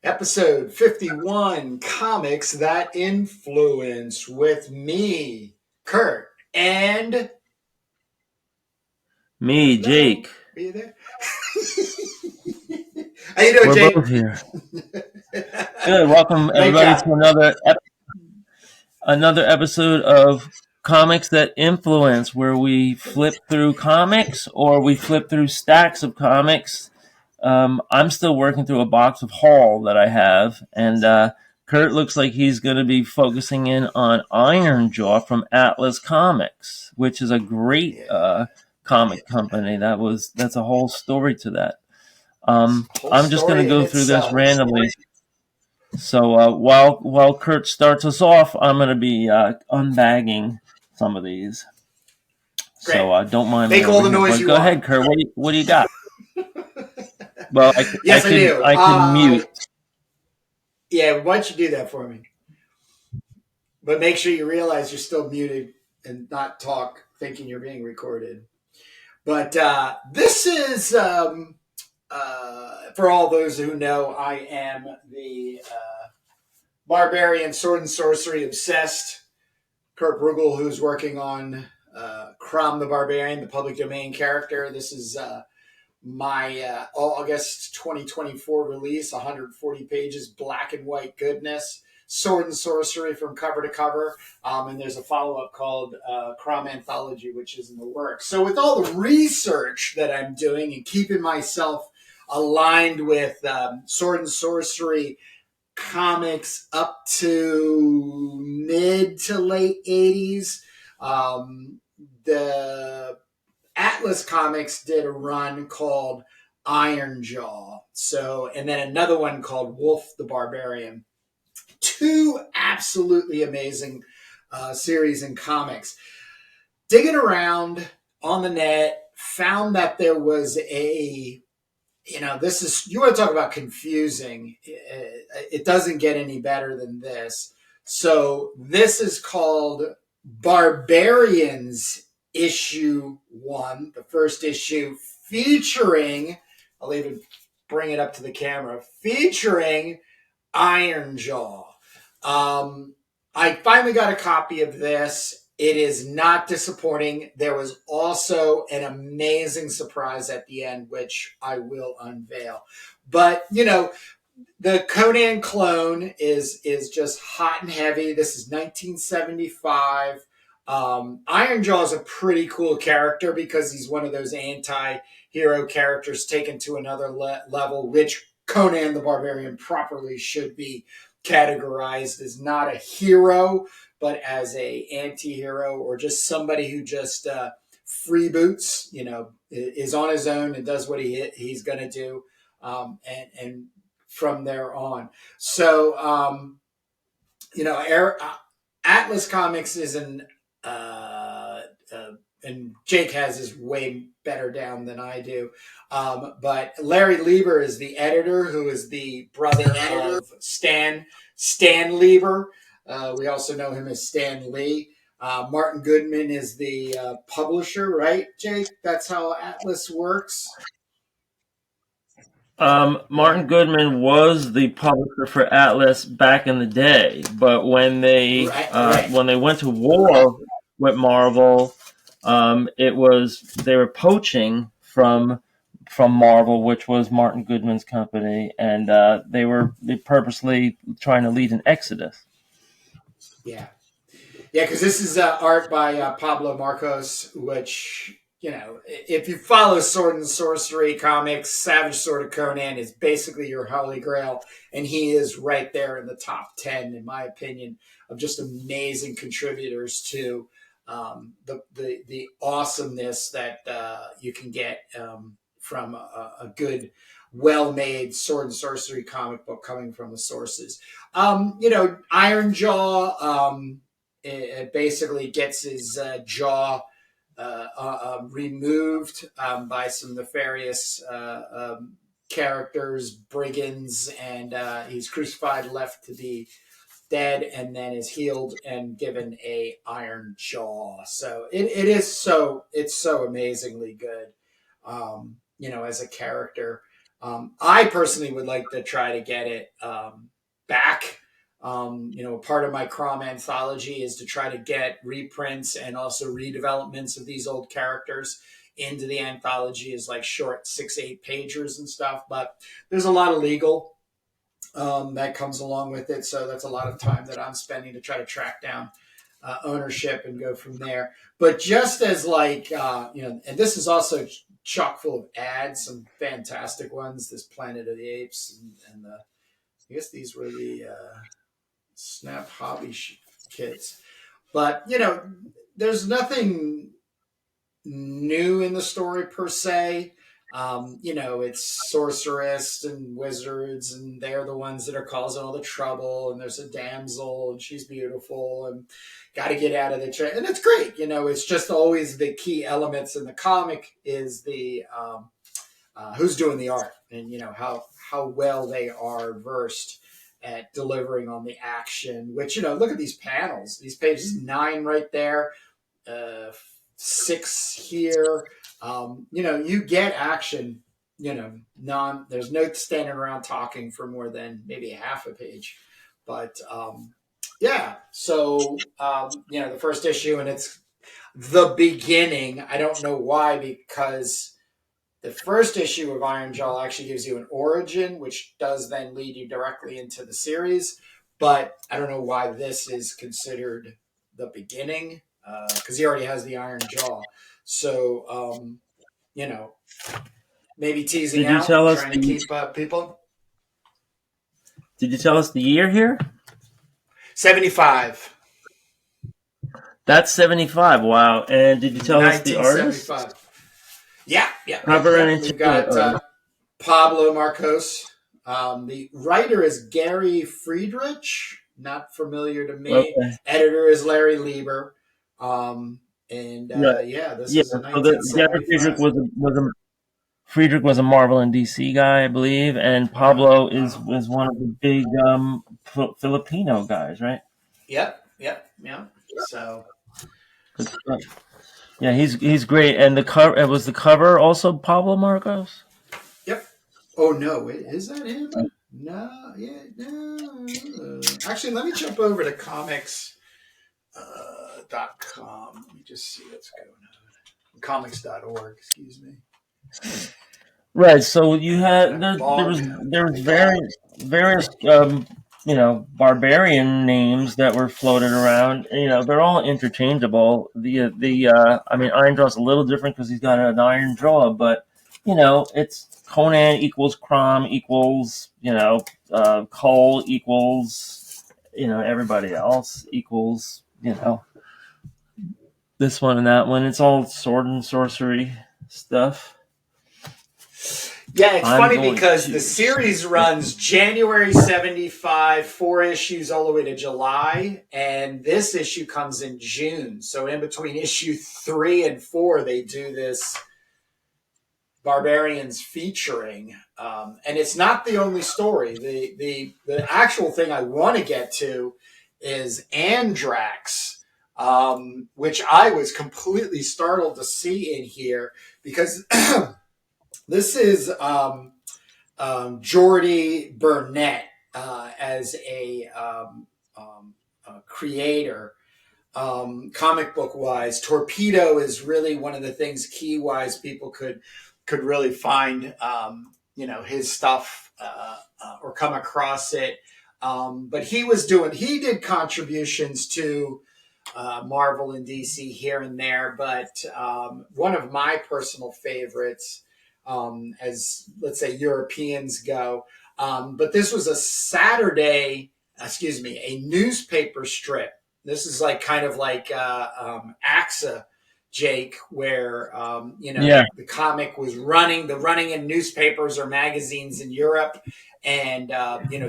Episode 51, Comics That Influence, with me, Kurt, and Me, hello, Jake. are you there? How you doing, We're Jake? both here. Good. Welcome Great everybody job. to another episode of Comics That Influence, where we flip through comics or we flip through stacks of comics. I'm still working through a box of haul that I have, and Kurt looks like he's going to be focusing in on Ironjaw from Atlas Comics, which is a great Yeah, comic company. That's a whole story to that. whole I'm just going to story in go through this itself. randomly. So while Kurt starts us off, I'm going to be unbagging some of these. Great. So don't mind me Make all over the here. noise But you go want. ahead, Kurt. What do you got? Well, I Yes, I can do. I can mute. Yeah, why don't you do that for me? But make sure you realize you're still muted and not talk thinking you're being recorded. But this is for all those who know, I am the Barbarian Sword and Sorcery obsessed Kurt Brugel, who's working on Crom the Barbarian, the public domain character. This is my August 2024 release, 140 pages, black and white goodness. Sword and Sorcery from cover to cover. And there's a follow up called Crom Anthology, which is in the works. So, with all the research that I'm doing and keeping myself aligned with Sword and Sorcery comics up to mid to late 80s, the Atlas Comics did a run called Ironjaw. So, and then another one called Wolf the Barbarian. Two absolutely amazing series in comics. Digging around on the net, found that there was this is, you want to talk about confusing. It doesn't get any better than this. So, this is called Barbarians issue 1, the first issue, featuring, I'll even bring it up to the camera, featuring Ironjaw. I finally got a copy of this. It is not disappointing. There was also an amazing surprise at the end, which I will unveil. But, the Conan clone is just hot and heavy. This is 1975. Ironjaw is a pretty cool character because he's one of those anti-hero characters taken to another level, which Conan the Barbarian properly should be categorized as not a hero, but as a anti-hero or just somebody who just freeboots, is on his own and does what he's going to do, and from there on. So, Atlas Comics is and Jake has his way better down than I do. But Larry Lieber is the editor, who is the brother of Stan Lieber. We also know him as Stan Lee. Martin Goodman is the publisher, right, Jake? That's how Atlas works. Martin Goodman was the publisher for Atlas back in the day, but Right. when they went to war with Marvel, they were poaching from Marvel, which was Martin Goodman's company, and they purposely trying to lead an exodus. Yeah. Yeah, because this is art by Pablo Marcos, which, if you follow Sword and Sorcery comics, Savage Sword of Conan is basically your holy grail. And he is right there in the top 10, in my opinion, of just amazing contributors to the awesomeness that you can get from a good, well-made Sword and Sorcery comic book coming from the sources. Ironjaw, it basically gets his jaw removed by some nefarious characters, brigands, and he's crucified, left to be dead, and then is healed and given a iron jaw. So it's so amazingly good, as a character. I personally would like to try to get it back. Part of my Crom anthology is to try to get reprints and also redevelopments of these old characters into the anthology as like short 6, 8 pagers and stuff. But there's a lot of legal that comes along with it. So that's a lot of time that I'm spending to try to track down ownership and go from there. But just as like, and this is also chock full of ads, some fantastic ones. This Planet of the Apes and the, I guess these were the Snap Hobby kits. But there's nothing new in the story per se. It's sorceress and wizards, and they're the ones that are causing all the trouble. And there's a damsel, and she's beautiful, and got to get out of the and it's great. It's just always the key elements in the comic is the who's doing the art, and how well they are versed at delivering on the action. Which look at these panels, these pages 9 right there, 6 here. You get action. There's no standing around talking for more than maybe half a page, but yeah. So the first issue, and it's the beginning. I don't know why, because the first issue of Ironjaw actually gives you an origin, which does then lead you directly into the series. But I don't know why this is considered the beginning, because he already has the Iron Jaw. So, maybe teasing Did you out, tell us trying to the keep people. Did you tell us the year here? 75. That's 75. Wow. And did you tell us the artist? 1975. Yeah, yeah, yeah, Cover and yeah. We've got interior artist. Pablo Marcos. The writer is Gary Friedrich. Not familiar to me. Okay. Editor is Larry Lieber. And Right. yeah, this Yeah. is a So the Gary Friedrich 1975. was a Marvel and DC guy, I believe, and Uh-huh. Pablo is Uh-huh. was one of the big Filipino guys, right? Yep, yep, yeah. So, Good stuff. Yeah, he's great. And the cover was the cover also Pablo Marcos. yep. Oh no, is that him? No, yeah, no. Actually, let me jump over to comics.com. Let me just see what's going on. Comics.org, excuse me. Right. So you had That bog. there was various barbarian names that were floated around. They're all interchangeable. I mean, Iron Jaw's a little different because he's got an iron jaw, but it's Conan equals Crom equals Cole equals everybody else equals this one and that one. It's all sword and sorcery stuff. Yeah, it's I'm funny going because the to. series runs January 75, 4 issues all the way to July, and this issue comes in June. So in between issue 3 and 4, they do this Barbarians featuring. And it's not the only story. The actual thing I want to get to is Andrax, which I was completely startled to see in here because this is Jordy Burnett as a creator, comic book wise. Torpedo is really one of the things key wise people could really find his stuff or come across it. But he did contributions to Marvel and DC here and there. But one of my personal favorites, as let's say Europeans go, but this was a newspaper strip. This is like kind of like AXA, Jake, where Yeah. the comic was running in newspapers or magazines in Europe, and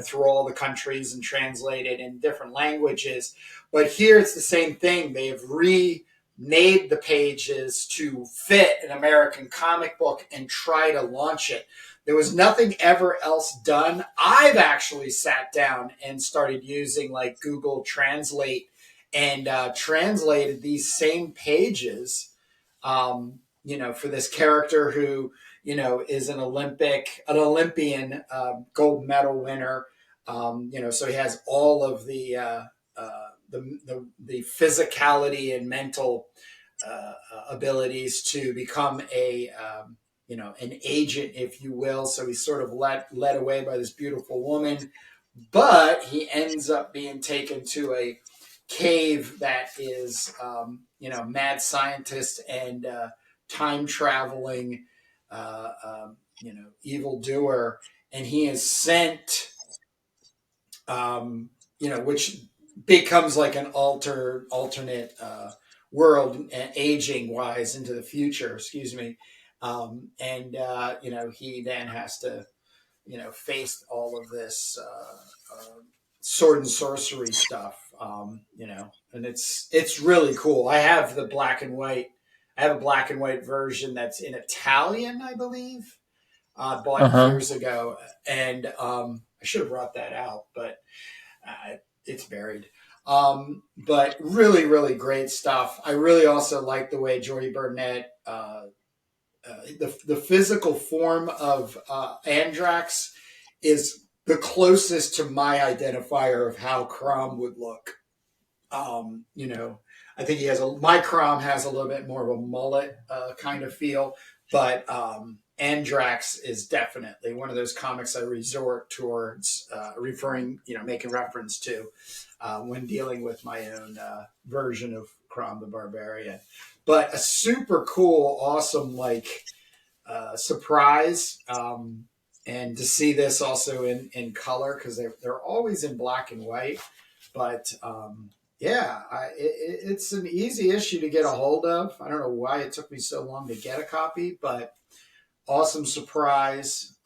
through all the countries and translated in different languages. But here it's the same thing. They've remade the pages to fit an American comic book and try to launch it. There was nothing ever else done. I've actually sat down and started using like Google Translate and translated these same pages, for this character who, is an Olympian gold medal winner. So he has all of the physicality and mental abilities to become an agent, if you will. So he's sort of led away by this beautiful woman, but he ends up being taken to a cave that is, mad scientist and time traveling, evildoer, and he is sent, which becomes like an alternate world, aging wise into the future. Excuse me, and he then has to face all of this sword and sorcery stuff. And it's really cool. I have the black and white. I have a black and white version that's in Italian, I believe. Bought years ago, and I should have brought that out, but it's buried. But really, really great stuff. I really also like the way Jordy Burnett, the physical form of Andrax is the closest to my identifier of how Crom would look. I think my Crom has a little bit more of a mullet kind of feel, but Andrax is definitely one of those comics I resort towards making reference to when dealing with my own version of Crom the Barbarian. But a super cool, awesome, surprise. And to see this also in color, because they're always in black and white. But it's an easy issue to get a hold of. I don't know why it took me so long to get a copy, but awesome surprise.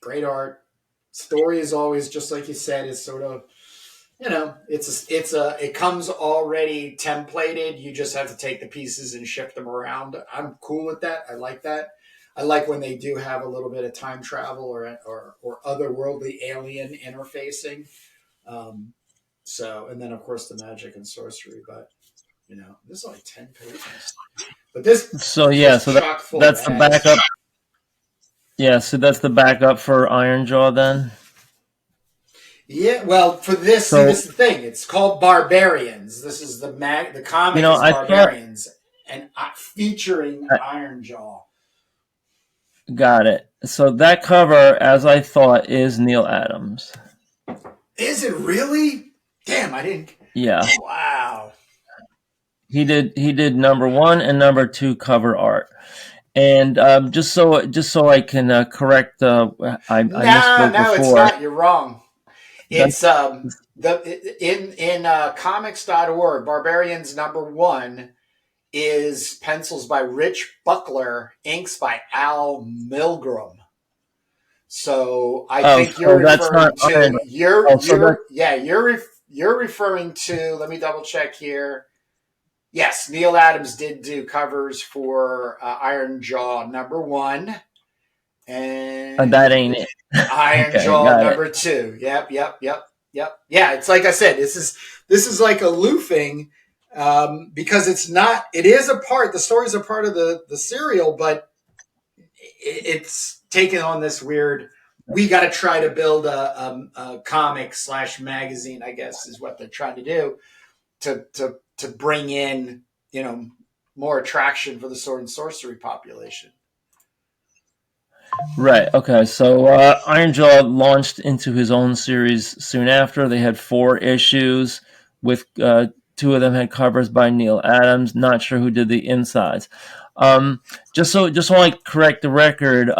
Great art. Story is always, just like you said, is sort of, it comes already templated. You just have to take the pieces and shift them around. I'm cool with that. I like that. I like when they do have a little bit of time travel or otherworldly alien interfacing. And then of course the magic and sorcery, but this is only 10 pages. But this that's the backup. Yeah, so that's the backup for Ironjaw then. Yeah, well, for this, this is the thing. It's called Barbarians. This is the comic is Barbarians, and featuring Ironjaw. Got it. So that cover, as I thought, is Neal Adams. Is it really? Damn, I didn't. Yeah. Wow. He did number 1 and number 2 cover art. And just so I can correct, I misspoke before. It's not. You're wrong. It's in comics.org. Barbarians number 1 is pencils by Rich Buckler, inks by Al Milgrom. So I think you're referring to you're referring to. Let me double check here. Yes, Neal Adams did do covers for Ironjaw number 1, and that ain't it. Ironjaw number 2. Yep. Yeah, it's like I said. This is like a loofing. Because it is a part, the story's a part of the serial, but it's taken on this weird, we got to try to build a comic / magazine, I guess is what they're trying to do to bring in, more attraction for the sword and sorcery population. Right. Okay. So Ironjaw launched into his own series soon after. They had 4 issues with 2 of them had covers by Neal Adams. Not sure who did the insides. Just want to correct the record.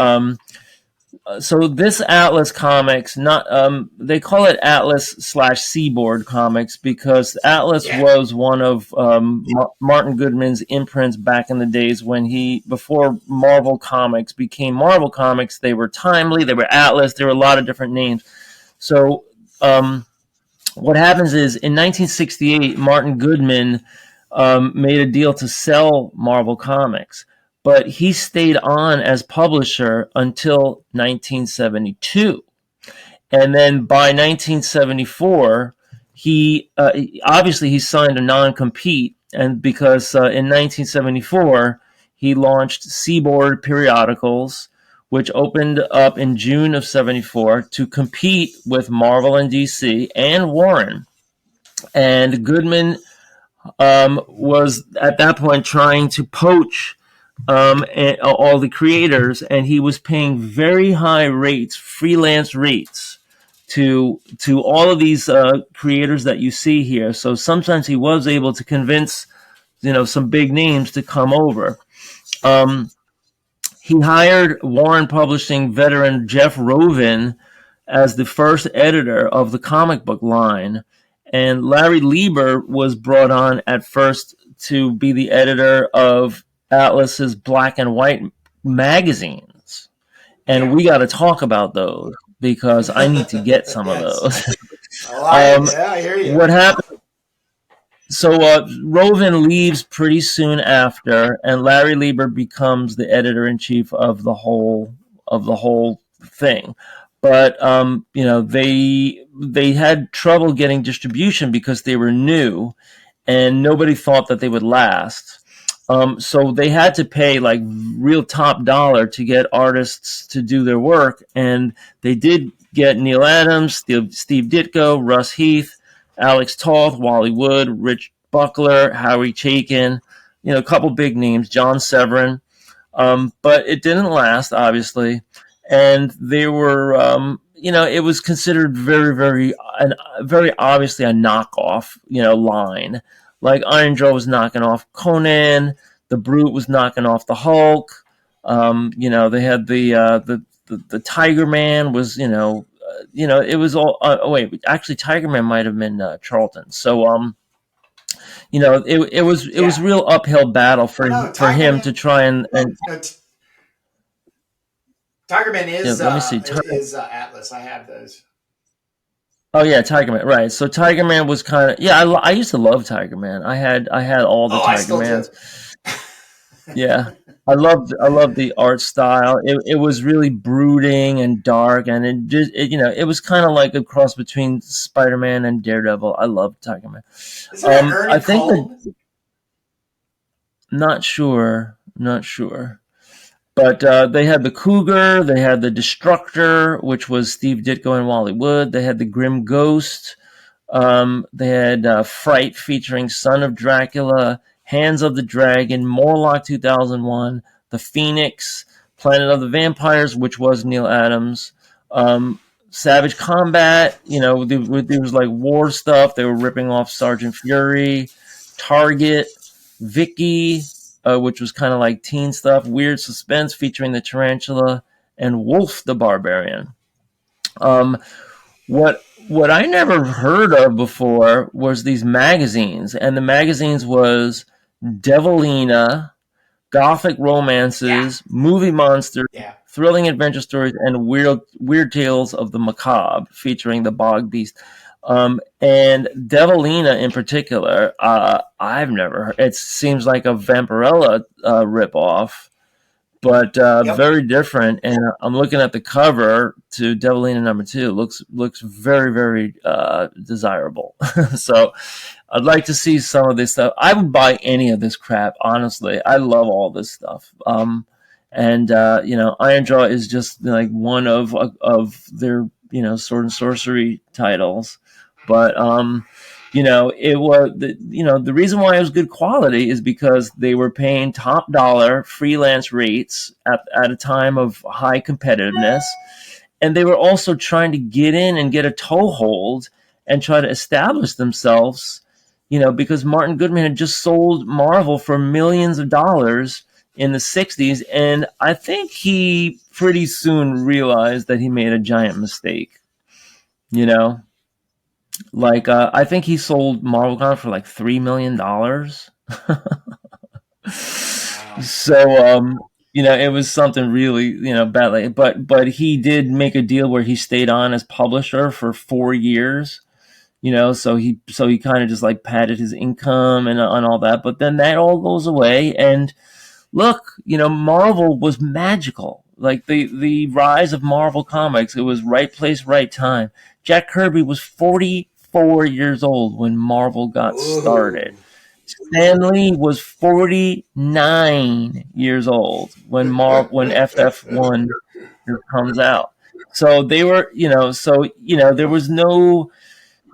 So this Atlas Comics, they call it Atlas / Seaboard Comics because Atlas was one of Martin Goodman's imprints back in the days before Marvel Comics became Marvel Comics. They were Timely, they were Atlas, there were a lot of different names. So what happens is in 1968, Martin Goodman made a deal to sell Marvel Comics, but he stayed on as publisher until 1972. And then by 1974, he obviously he signed a non-compete, and because in 1974 he launched Seaboard Periodicals, which opened up in June of '74 to compete with Marvel and DC and Warren. And Goodman was at that point trying to poach all the creators, and he was paying very high rates, freelance rates, to all of these creators that you see here. So sometimes he was able to convince some big names to come over. He hired Warren Publishing veteran Jeff Rovin as the first editor of the comic book line. And Larry Lieber was brought on at first to be the editor of Atlas's black and white magazines. And we got to talk about those because I need to get some of those. I hear you. What happened? So Rovin leaves pretty soon after, and Larry Lieber becomes the editor-in-chief of the whole thing. But they had trouble getting distribution because they were new, and nobody thought that they would last. So they had to pay like real top dollar to get artists to do their work, and they did get Neil Adams, Steve Ditko, Russ Heath, Alex Toth, Wally Wood, Rich Buckler, Howie Chaykin, a couple big names, John Severin. But it didn't last, obviously. And they were, it was considered very, very obviously a knockoff, line. Like Ironjaw was knocking off Conan, the Brute was knocking off the Hulk. They had the Tiger Man was, it was all. Actually, Tiger Man might have been Charlton. So, it was real uphill battle for him to try and Tiger Man is let me see. is Atlas. I have those. Oh yeah, Tiger Man. Right. So Tiger Man was kind of I used to love Tiger Man. I had all the Tiger Mans. Yeah. I loved the art style. It was really brooding and dark, and it was kind of like a cross between Spider-Man and Daredevil. I loved Tiger Man. I think not sure. But they had the Cougar, they had the Destructor, which was Steve Ditko and Wally Wood. They had the Grim Ghost. They had Fright featuring Son of Dracula, Hands of the Dragon, Morlock 2001, The Phoenix, Planet of the Vampires, which was Neil Adams, Savage Combat. There was like war stuff. They were ripping off Sergeant Fury, Target, Vicky, which was kind of like teen stuff, Weird Suspense featuring the Tarantula, and Wolf the Barbarian. What I never heard of before was these magazines, and the magazines was Devilina, Gothic Romances, Movie Monsters, Thrilling Adventure Stories, and Weird Tales of the Macabre featuring the Bog Beast. And Devilina in particular, I've never heard. It seems like a Vampirella ripoff, but very different. And I'm looking at the cover to Devilina #2. Looks very, very desirable. So I'd like to see some of this stuff. I would buy any of this crap, honestly. I love all this stuff. Ironjaw is just like one of their sword and sorcery titles. But it was the reason why it was good quality is because they were paying top dollar freelance rates at a time of high competitiveness, and they were also trying to get in and get a toehold and try to establish themselves. Because Martin Goodman had just sold Marvel for millions of dollars in the 60s, and I think he pretty soon realized that he made a giant mistake. Like, I think he sold Marvel Comics for like $3 million. So, it was something really, badly. But he did make a deal where he stayed on as publisher for 4 years. So he kind of just like padded his income and all that. But then that all goes away. And look, Marvel was magical. Like the rise of Marvel Comics, it was right place, right time. Jack Kirby was 44 years old when Marvel got started. Stan Lee was 49 years old when FF1 comes out. So they were, there was no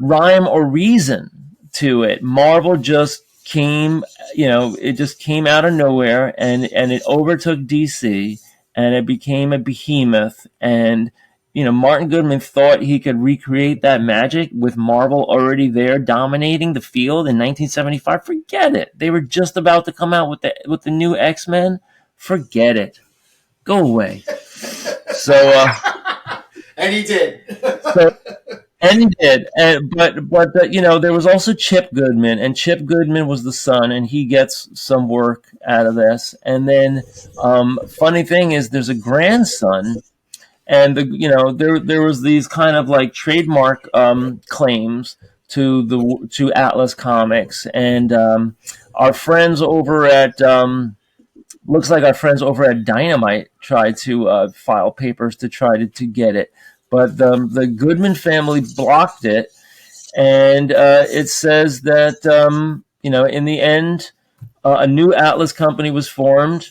rhyme or reason to it. Marvel just came, it just came out of nowhere, and it overtook DC, and it became a behemoth. And Martin Goodman thought he could recreate that magic with Marvel already there dominating the field in 1975. Forget it. They were just about to come out with the new X-Men. Forget it. Go away. So, and he did. so and he did, but there was also Chip Goodman, and Chip Goodman was the son, and he gets some work out of this. And then, funny thing is, there's a grandson, and there was these kind of like trademark claims to Atlas Comics, and our friends over at looks like our friends over at Dynamite tried to file papers to try to get it, but the Goodman family blocked it, and it says that in the end, a new Atlas company was formed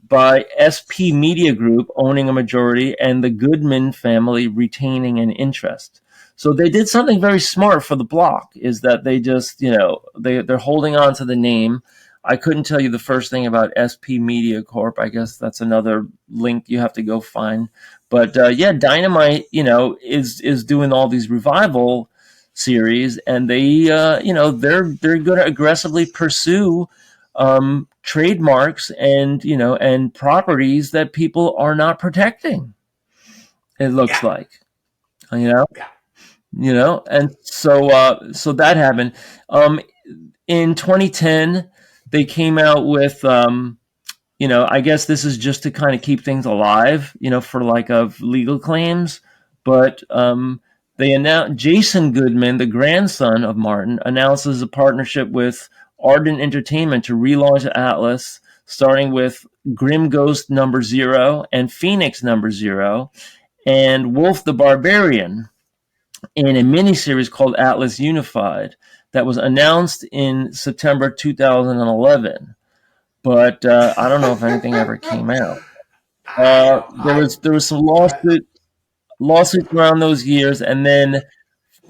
by SP Media Group owning a majority and the Goodman family retaining an interest. So they did something very smart for the block, is that they just, they're holding on to the name. I couldn't tell you the first thing about SP Media Corp. I guess that's another link you have to go find. But yeah, Dynamite, is doing all these revival series, and they're going to aggressively pursue trademarks and properties that people are not protecting. It looks Yeah. like, you know, Yeah. and so that happened. In 2010, they came out with I guess this is just to kind of keep things alive, for like of legal claims. But they announced Jason Goodman, the grandson of Martin, announces a partnership with Ardent Entertainment to relaunch Atlas, starting with Grim Ghost number 0 and Phoenix number 0, and Wolf the Barbarian in a miniseries called Atlas Unified that was announced in September 2011. But I don't know if anything ever came out. I don't. There was some I lawsuits around those years, and then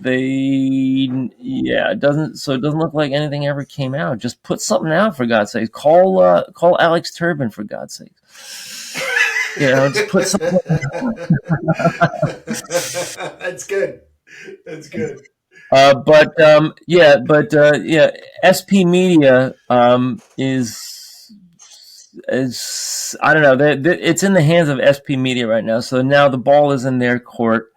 it doesn't look like anything ever came out. Just put something out, for God's sake. Call Alex Turbin, for God's sake. Just put something. That's good. That's good. But SP Media is I don't know. It's in the hands of SP Media right now. So now the ball is in their court,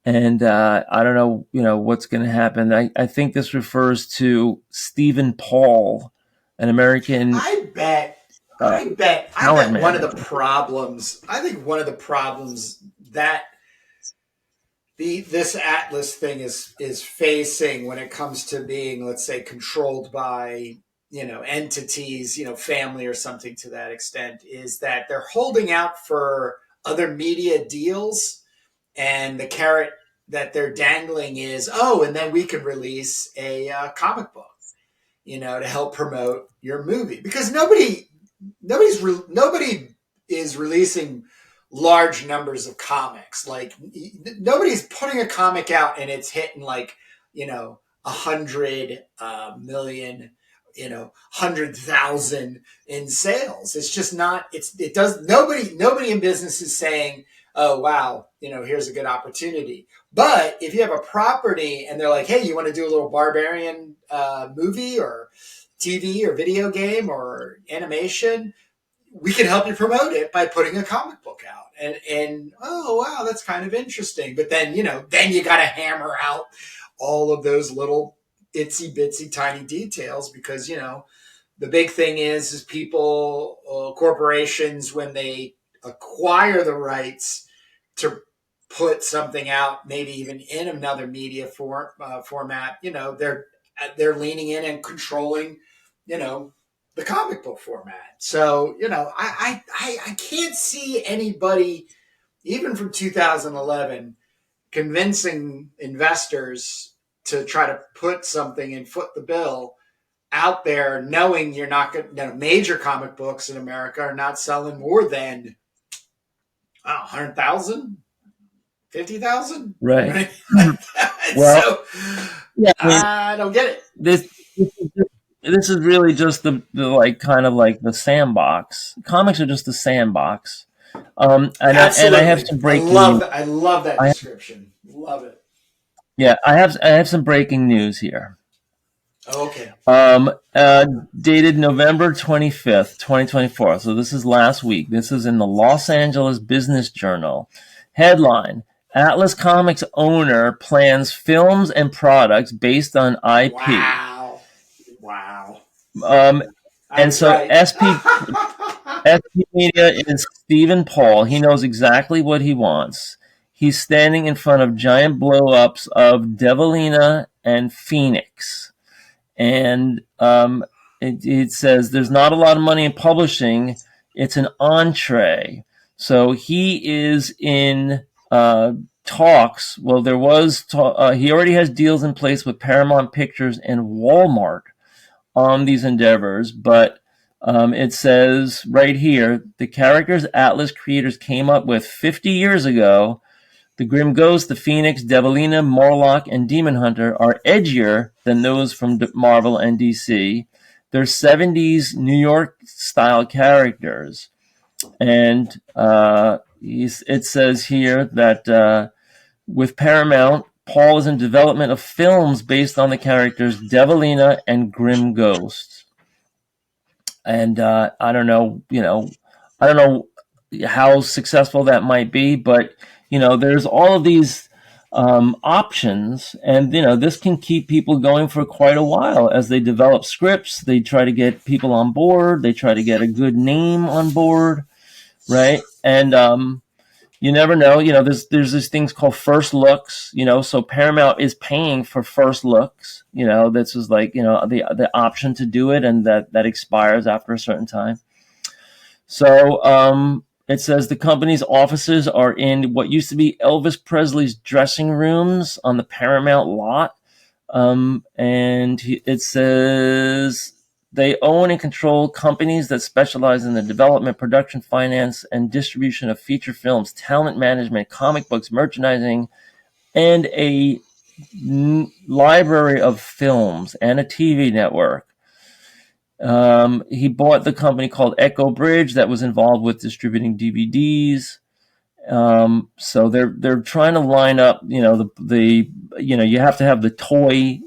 and I don't know, what's going to happen. I think this refers to Stephen Paul, an American I bet. uh, I talent bet one of the manager. problems. I think one of the problems that this Atlas thing is facing when it comes to being, let's say, controlled by entities, family or something to that extent, is that they're holding out for other media deals, and the carrot that they're dangling is, oh, and then we can release a comic book, to help promote your movie, because nobody is releasing large numbers of comics. Like, nobody's putting a comic out and it's hitting like 100 million, 100,000 in sales. It's just not. It does. Nobody in business is saying, oh wow, here's a good opportunity. But if you have a property and they're like, hey, you want to do a little Barbarian movie or TV or video game or animation, we can help you promote it by putting a comic book out. And oh wow, that's kind of interesting. But then then you got to hammer out all of those little itsy bitsy tiny details, because the big thing is people, corporations, when they acquire the rights to put something out, maybe even in another media format, they're leaning in and controlling, you know, the comic book format. So I can't see anybody, even from 2011, convincing investors to try to put something and foot the bill out there, knowing you're not going to, major comic books in America are not selling more than 100,000, 50,000, Right. right? Well, So yeah, I mean, I don't get it. this is really just the like kind of like the sandbox. Comics are just the sandbox. And I have Absolutely, some I breaking love news. that. I love that I description. Love it. Yeah, I have some breaking news here. Okay. Um, uh, Dated November 25th, 2024. So this is last week. This is in the Los Angeles Business Journal. Headline: Atlas Comics owner plans films and products based on IP. Wow. Wow. Um, I and was so right. SP Media is Stephen Paul. He knows exactly what he wants. He's standing in front of giant blow-ups of Devilina and Phoenix. And it says there's not a lot of money in publishing. It's an entree. So he is in talks. Well, he already has deals in place with Paramount Pictures and Walmart on these endeavors, but it says right here the characters Atlas creators came up with 50 years ago, the Grim Ghost, the Phoenix, Devilina, Morlock, and Demon Hunter, are edgier than those from Marvel and DC. They're 70s New York style characters. And it says here that with Paramount, Paul is in development of films based on the characters Devilina and Grim Ghost. And I don't know, I don't know how successful that might be, but there's all of these options, and this can keep people going for quite a while as they develop scripts. They try to get people on board. They try to get a good name on board, right? And you never know. There's these things called first looks. So Paramount is paying for first looks. This is like the option to do it, and that expires after a certain time. So it says the company's offices are in what used to be Elvis Presley's dressing rooms on the Paramount lot. And it says they own and control companies that specialize in the development, production, finance, and distribution of feature films, talent management, comic books, merchandising, and a library of films and a TV network. He bought the company called Echo Bridge that was involved with distributing DVDs. So they're trying to line up, you have to have the toy,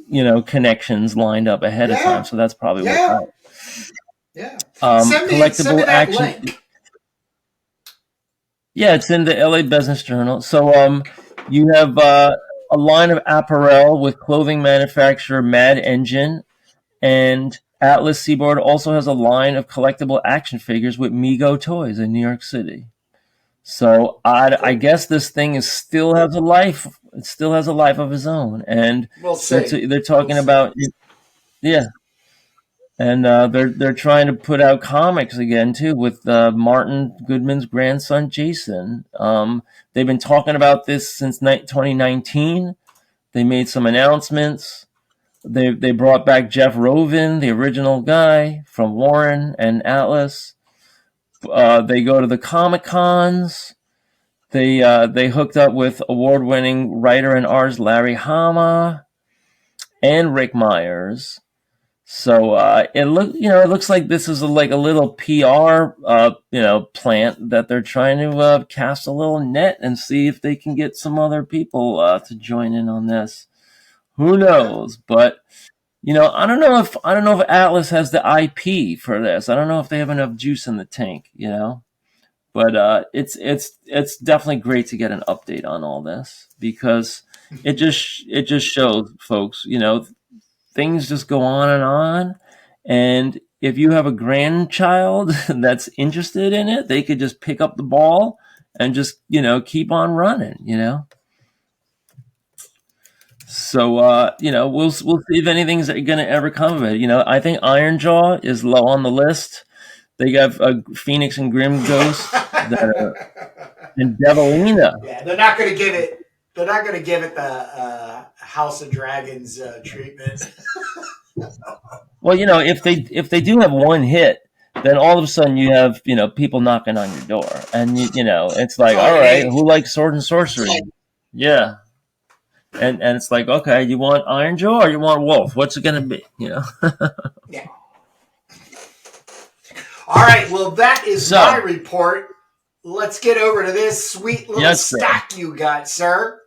connections lined up ahead of time. Yeah. So that's probably Yeah. what. Yeah. Send me Collectible that action. link. Yeah, it's in the LA Business Journal. So you have a line of apparel with clothing manufacturer Mad Engine, and Atlas Seaboard also has a line of collectible action figures with Mego Toys in New York City. So I Cool. guess this thing still has a life. It still has a life of its own, and We'll they're see. they're We'll talking see. about, yeah, and they're trying to put out comics again too with Martin Goodman's grandson Jason. They've been talking about this since 2019. They made some announcements. They brought back Jeff Rovin, the original guy from Warren and Atlas. They go to the Comic Cons. They hooked up with award-winning writer and artist Larry Hama and Rick Myers. So it looks like this is like a little PR plant that they're trying to cast a little net and see if they can get some other people to join in on this. Who Okay. knows? But I don't know if Atlas has the IP for this. I don't know if they have enough juice in the tank. But it's definitely great to get an update on all this, because it just shows folks, things just go on, and if you have a grandchild that's interested in it, they could just pick up the ball and just keep on running. So we'll see if anything's going to ever come of it. I think Ironjaw is low on the list. They got Phoenix and Grim Ghost that are, and Devilina. Yeah, they're not going to give it. They're not going to give it the House of Dragons treatment. Well, if they do have one hit, then all of a sudden you have people knocking on your door, and it's That's like, all all you right, need. who likes sword and sorcery? Yeah, and it's like, okay, you want Ironjaw or you want Wolf? What's it gonna be? Yeah. All right. Well, that is my So report. Let's get over to this sweet little yes, sir. stack you got, sir.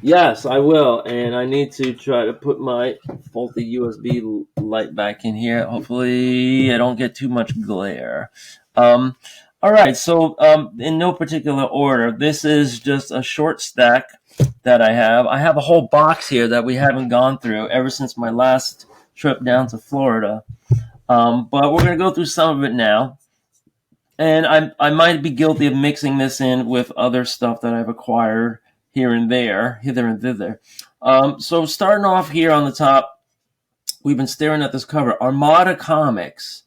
Yes, I will, and I need to try to put my faulty USB light back in here. Hopefully, I don't get too much glare. Um, all right, so in no particular order, this is just a short stack that I have. I have a whole box here that we haven't gone through ever since my last trip down to Florida. But we're gonna go through some of it now, and I might be guilty of mixing this in with other stuff that I've acquired here and there, hither and thither. So starting off here on the top, we've been staring at this cover. Armada Comics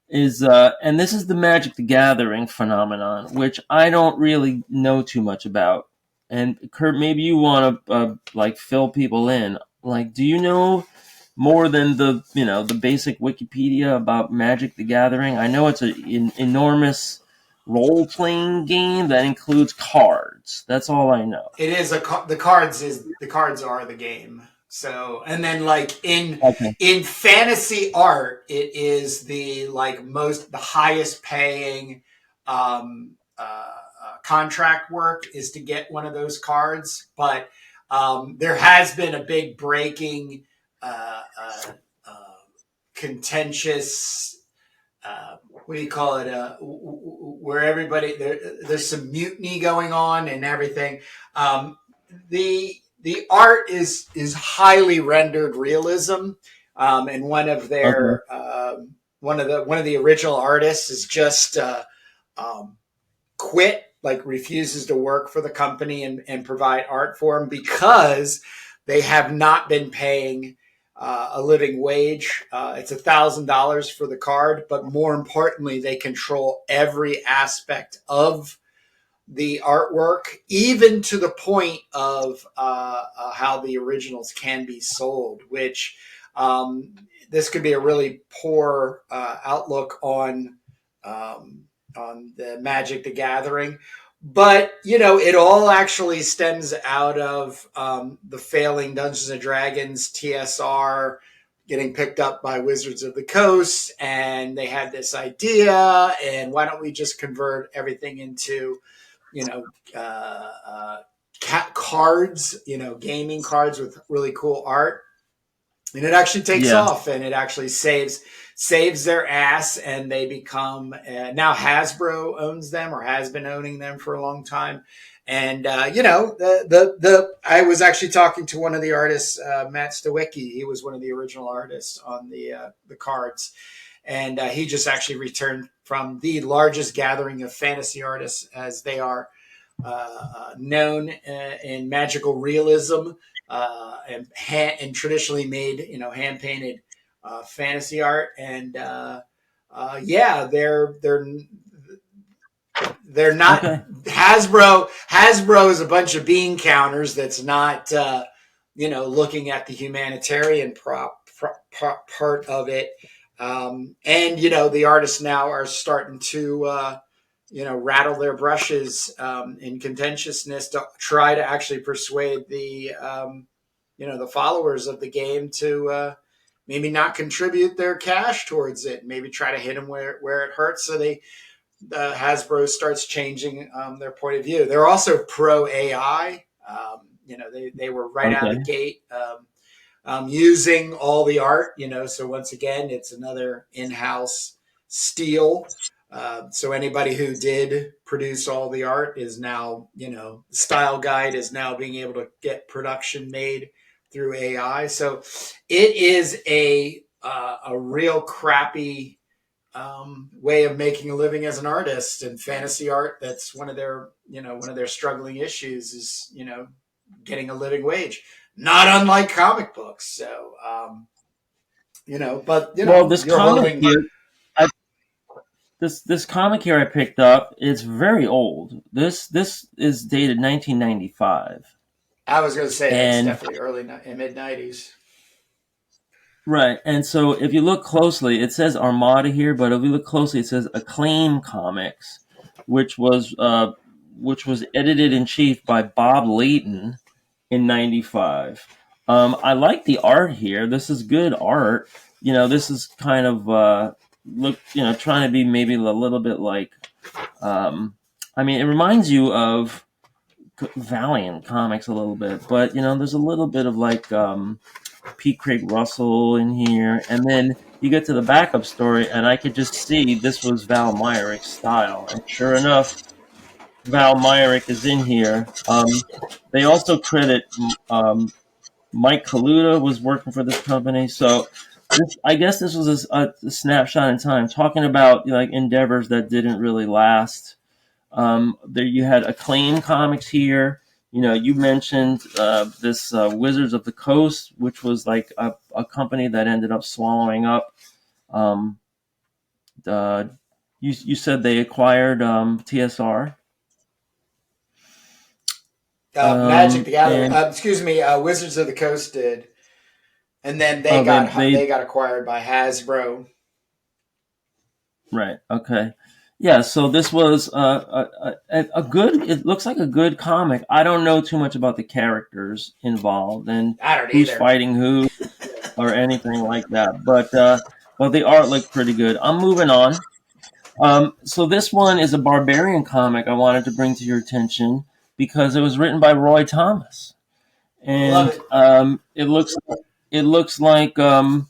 is, and this is the Magic the Gathering phenomenon, which I don't really know too much about. And Kurt, maybe you want to like fill people in. Like, do you know more than the basic Wikipedia about Magic the Gathering? I know it's an enormous role playing game that includes cards. That's all I know. It is the cards are the game. So, and then like Okay. in fantasy art, it is the highest paying contract work is to get one of those cards. But there has been a big breaking, contentious, what do you call it? Where there's some mutiny going on and everything. Um, the art is highly rendered realism, and Okay. one of the original artists is just um, quit, like refuses to work for the company and provide art for them because they have not been paying a living wage. It's $1,000 for the card, but more importantly, they control every aspect of the artwork, even to the point of how the originals can be sold, which um, this could be a really poor outlook um, on the Magic the Gathering. But it all actually stems out of the failing Dungeons and Dragons TSR getting picked up by Wizards of the Coast, and they had this idea, and why don't we just convert everything into you know, cards, gaming cards with really cool art, and it actually takes Yeah. off, and it actually saves their ass, and they become now Hasbro owns them or has been owning them for a long time. And the I was actually talking to one of the artists, Matt Stawicki. He was one of the original artists on the cards, and he just actually returned from the largest gathering of fantasy artists, as they are known in magical realism, and traditionally made, hand painted fantasy art. And yeah, they're not Okay. Hasbro. Hasbro is a bunch of bean counters that's not looking at the humanitarian part of it. And the artists now are starting to rattle their brushes in contentiousness to try to actually persuade the followers of the game to maybe not contribute their cash towards it, maybe try to hit them where it hurts, so Hasbro starts changing their point of view. They're also pro AI. They were right out of the Okay. gate using all the art. So once again, it's another in-house steal. So anybody who did produce all the art is now, style guide is now being able to get production made through AI. So it is a real crappy way of making a living as an artist, and fantasy art. That's one of their struggling issues is getting a living wage, not unlike comic books. So but Well, this you're comic holding. here, I, this comic here I picked up, it's very old. This is dated 1995, I was going to say that's and definitely early mid '90s. Right. And so if you look closely, it says Armada here, but if you look closely, it says Acclaim Comics, which was uh, which was edited in chief by Bob Layton in '95. I like the art here. This is good art. This is kind of trying to be maybe a little bit like. I mean, it reminds you of Valiant comics a little bit, but there's a little bit of like P. Craig Russell in here, and then you get to the backup story, and I could just see this was Val Myrick's style, and sure enough, Val Myrick is in here. They also credit Mike Kaluta was working for this company, so I guess this was a snapshot in time, talking about like endeavors that didn't really last. There you had Acclaim Comics here. You mentioned this Wizards of the Coast, which was like a company that ended up swallowing up. Um, you said they acquired TSR. Magic the Gathering. And Excuse me. Wizards of the Coast did, and then oh, they got acquired by Hasbro. right, okay, yeah. So this was a good. It looks like a good comic. I don't know too much about the characters involved and I don't who's either. fighting who or anything like that. But the art looked pretty good. I'm moving on. So this one is a Barbarian comic I wanted to bring to your attention because it was written by Roy Thomas, Love and it. it looks like Roy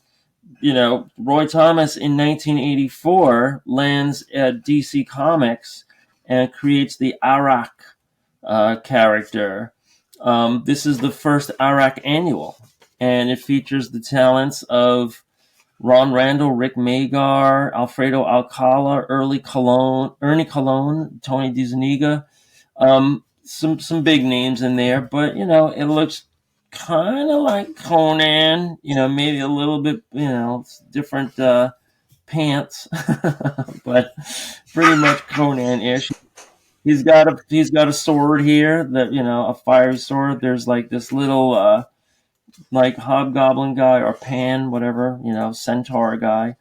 Thomas in 1984 lands at DC Comics and creates the Arak character. This is the first Arak annual, and it features the talents of Ron Randall, Rick Magar, Alfredo Alcala, Ernie Colon, Tony DiZuniga. Some big names in there, but it looks kind of like Conan. Maybe a little bit different pants, but pretty much Conan-ish. He's got a sword here that a fiery sword. There's like this little like hobgoblin guy or pan whatever centaur guy.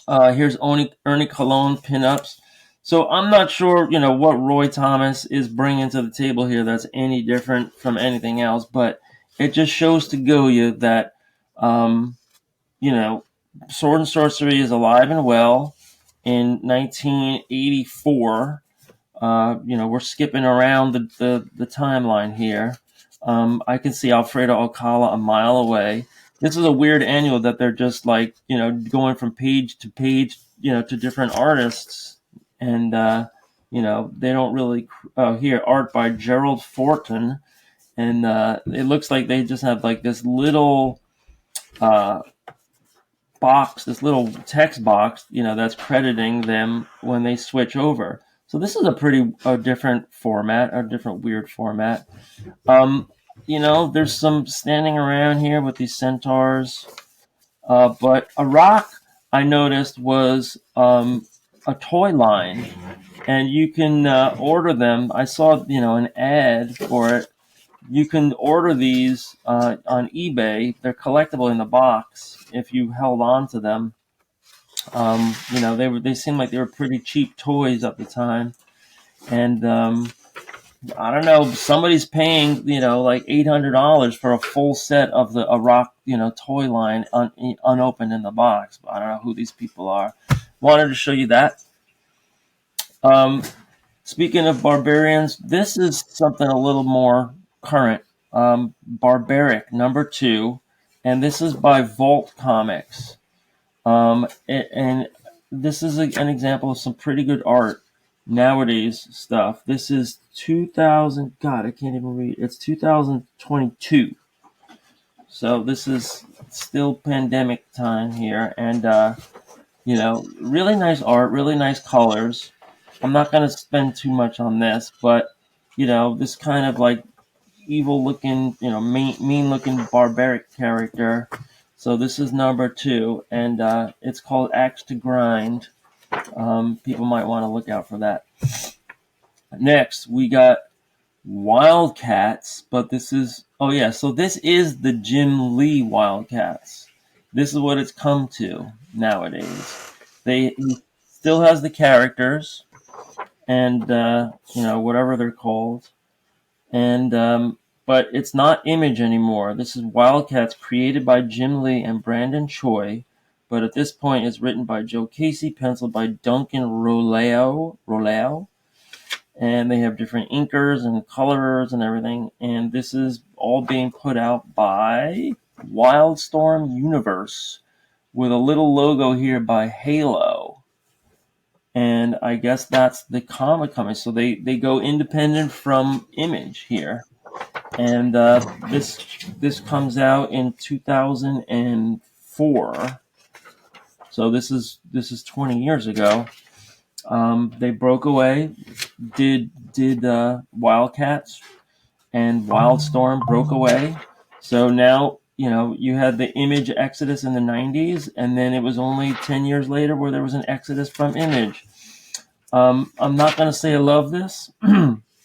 Here's Ernie Cologne pinups. So I'm not sure, what Roy Thomas is bringing to the table here that's any different from anything else, but it just shows to go you that, um, you know, Sword and Sorcery is alive and well in 1984. We're skipping around the timeline here. I can see Alfredo Alcala a mile away. This is a weird annual that they're just like, going from page to page, to different artists. And, they don't really, here, art by Gerald Fortin. And it looks like they just have like this little uh, box, this little text box, that's crediting them when they switch over. So this is a different format, a different weird format. Um, there's some standing around here with these centaurs. But a rock I noticed was a toy line, and you can order them. I saw an ad for it. You can order these on eBay. They're collectible in the box if you held on to them. They seemed like they were pretty cheap toys at the time, and I don't know. Somebody's paying like $800 for a full set of a rock toy line unopened in the box. But I don't know who these people are. Wanted to show you that. Um, Speaking of Barbarians, this is something a little more current. Barbaric #2, and this is by Vault Comics. And this is an example of some pretty good art nowadays stuff. This is 2000. God, I can't even read. It's 2022. So this is still pandemic time here, and really nice art, really nice colors. I'm not going to spend too much on this, but this kind of like evil looking, mean looking barbaric character. So this is #2, and it's called Axe to Grind. People might want to look out for that. Next, we got Wildcats, but this is so this is the Jim Lee Wildcats, this is what it's come to nowadays. He still has the characters and whatever they're called, and but it's not Image anymore. This is Wildcats, created by Jim Lee and Brandon Choi, but at this point it's written by Joe Casey, penciled by Duncan Rolao, and they have different inkers and colorers and everything. And this is all being put out by Wildstorm Universe with a little logo here by Halo. And I guess that's the comic company. So they go independent from Image here. And this comes out in 2004. So this is 20 years ago. They broke away, did Wildcats, and Wildstorm broke away. So now you had the Image exodus in the 90s, and then it was only 10 years later where there was an exodus from Image. I'm not going to say I love this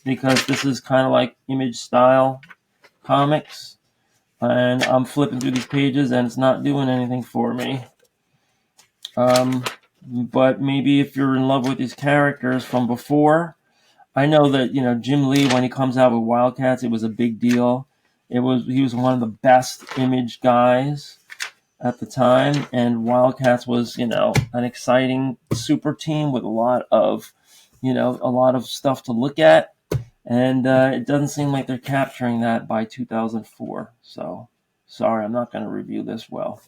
because this is kind of like Image style comics, and I'm flipping through these pages and it's not doing anything for me. But maybe if you're in love with these characters from before, I know that Jim Lee, when he comes out with Wildcats, it was a big deal. He was one of the best Image guys at the time, and Wildcats was an exciting super team with a lot of stuff to look at, and it doesn't seem like they're capturing that by 2004. So sorry, I'm not going to review this well.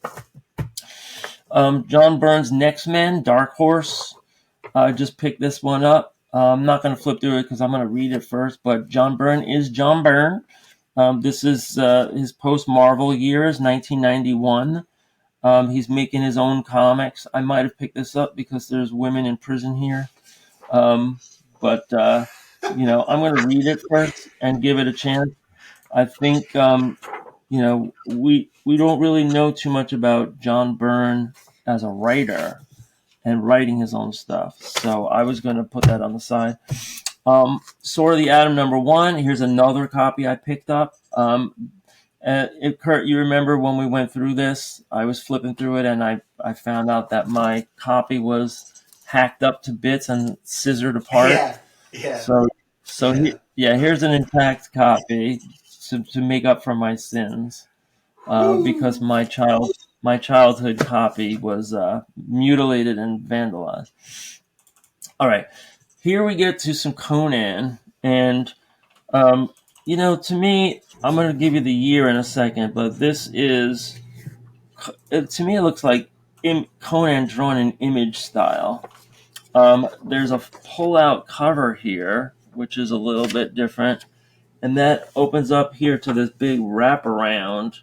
John Byrne's Next Men, Dark Horse. Just picked this one up. I'm not going to flip through it because I'm going to read it first, but John Byrne is John Byrne. This is his post-Marvel years, 1991. He's making his own comics. I might have picked this up because there's women in prison here. But I'm going to read it first and give it a chance. I think, we don't really know too much about John Byrne as a writer and writing his own stuff. So I was going to put that on the side. Sword of the Atom #1. Here's another copy I picked up. Kurt, you remember when we went through this? I was flipping through it and I found out that my copy was hacked up to bits and scissored apart. Yeah. Here's an intact copy to make up for my sins, because my childhood copy was mutilated and vandalized. All right, here we get to some Conan, and to me, I'm going to give you the year in a second, but this is, to me, it looks like Conan drawn in Image style. There's a pull-out cover here, which is a little bit different, and that opens up here to this big wraparound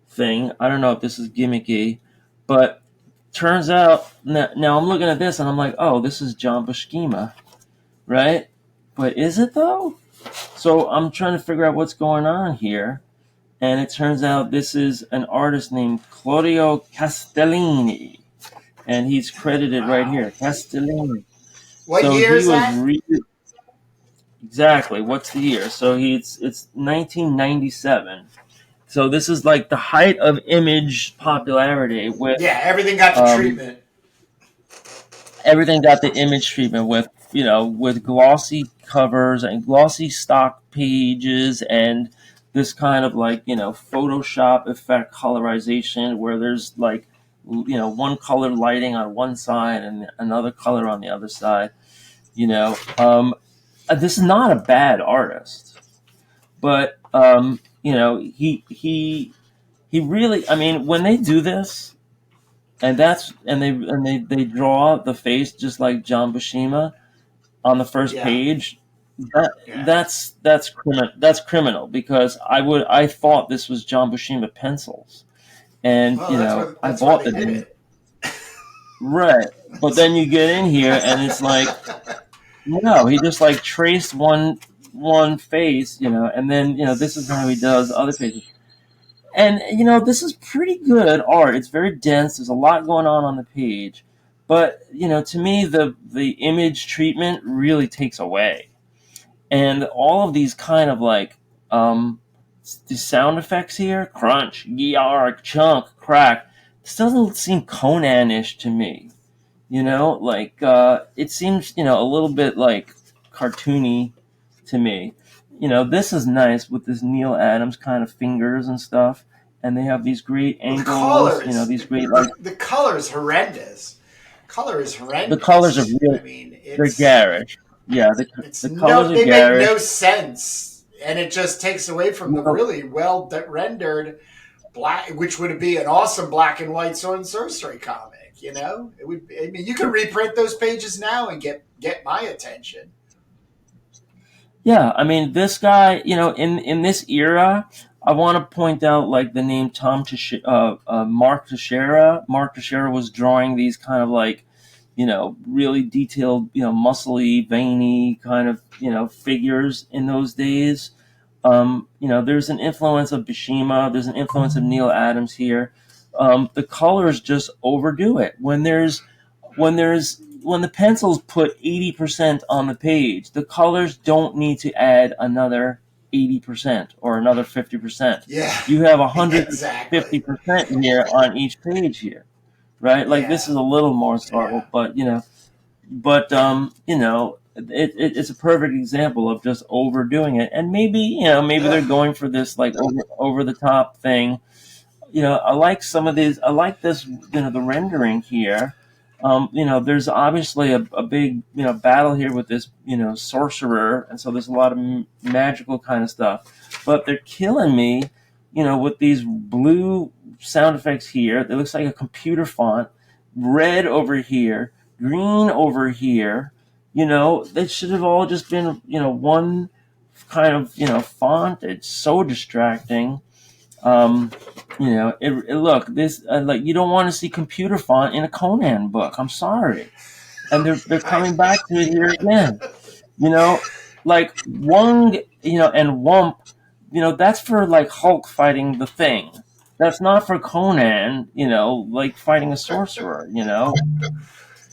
thing. I don't know if this is gimmicky, but turns out, now I'm looking at this and I'm like, oh, this is John Buscema, right? But is it though? So I'm trying to figure out what's going on here, and it turns out this is an artist named Claudio Castellini, and he's credited right here, Castellini. What year is that? Exactly. What's the year? So it's 1997. So this is like the height of Image popularity. Everything got the treatment. Everything got the Image treatment with glossy covers and glossy stock pages and this kind of Photoshop effect colorization where there's one color lighting on one side and another color on the other side. This is not a bad artist, but he really, I mean, when they do this, and they draw the face just like John Buscema on the first page, that's criminal because I thought this was John Buscema pencils, and I bought the right, but then you get in here and it's like. No, he just traced one face, and then this is how he does other faces. And this is pretty good art. It's very dense. There's a lot going on the page, but to me the Image treatment really takes away. And all of these kind of the sound effects here, crunch, yark, chunk, crack, this doesn't seem Conan-ish to me. Like it seems a little bit like cartoony to me. This is nice with this Neil Adams kind of fingers and stuff, and they have these great Well, the angles. colors, These great like the color is horrendous. Color is the colors are horrendous. real. I mean, They're garish. Yeah, it's the colors no, are they make no garish. sense, and it just takes away from the Well, really well rendered black, which would be an awesome black and white sword and sorcery comic. It would. I mean, you could reprint those pages now and get my attention. yeah, I mean, this guy, in this era, I want to point out like the name Mark Teixeira. Mark Teixeira was drawing these kind of like, really detailed, muscly, veiny kind of, figures in those days. There's an influence of Bishima. There's an influence of Neil Adams here. The colors just overdo it. When the pencils put 80% on the page, the colors don't need to add another 80% or another 50%. Yeah, You have exactly. 150% here on each page here, right? Like this Yeah, is a little more yeah, subtle, it's a perfect example of just overdoing it. And maybe they're ugh, going for this like over the top thing. I like some of these. I like this, the rendering here. There's obviously a big, battle here with this, sorcerer, and so there's a lot of magical kind of stuff. But they're killing me, with these blue sound effects here. It looks like a computer font. Red over here, green over here. They should have all just been, one kind of, font. It's so distracting. Um, look, this like you don't want to see computer font in a Conan book. I'm sorry, and they're I, coming back to it here again. You know, like Wong, and Wump. That's for like Hulk fighting the Thing. That's not for Conan. Like fighting a sorcerer.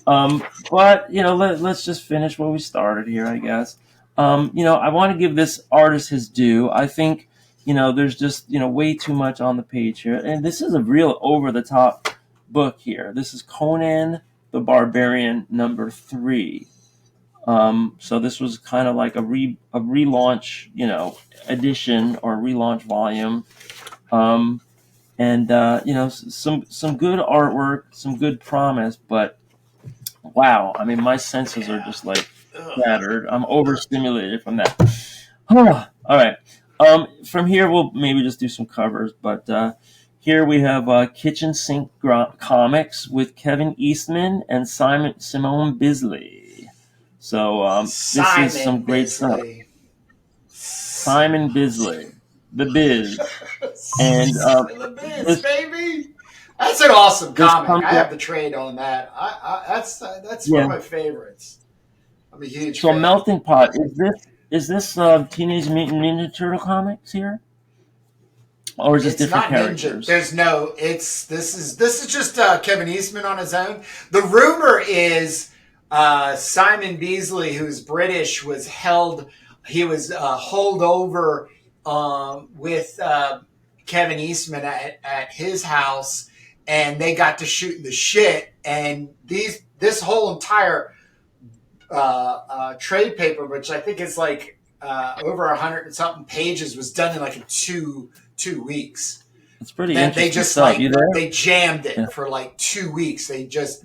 But let's just finish what we started here, I guess. I want to give this artist his due. I think there's just way too much on the page here, and this is a real over the top book here. This is Conan the Barbarian #3. So this was kind of like a relaunch, edition or relaunch volume. Um, and some good artwork, some good promise, but wow, I mean, my senses are yeah. just like Ugh. scattered. I'm overstimulated from that. All right. From here, we'll maybe just do some covers, but here we have Kitchen Sink Comics with Kevin Eastman and Simone Bisley. So this is some Simon great stuff. Bisley. Simon Bisley, the Biz, and The Biz, this baby. That's an awesome this comic. comes I out. have the trade on that. That's one Yeah. of my favorites. I'm a huge So fan. Melting Pot is this Teenage Mutant Ninja Turtle comics here, or is this It's different not Ninja. characters? There's no. It's this is just Kevin Eastman on his own. The rumor is Simon Beasley, who's British, was held. He was holed over with Kevin Eastman at his house, and they got to shooting the shit. And this whole entire trade paper, which I think is like over 100 and something pages, was done in like 2 weeks. It's pretty Then they interesting just stuff. You like there? they jammed Yeah. it for like 2 weeks. They just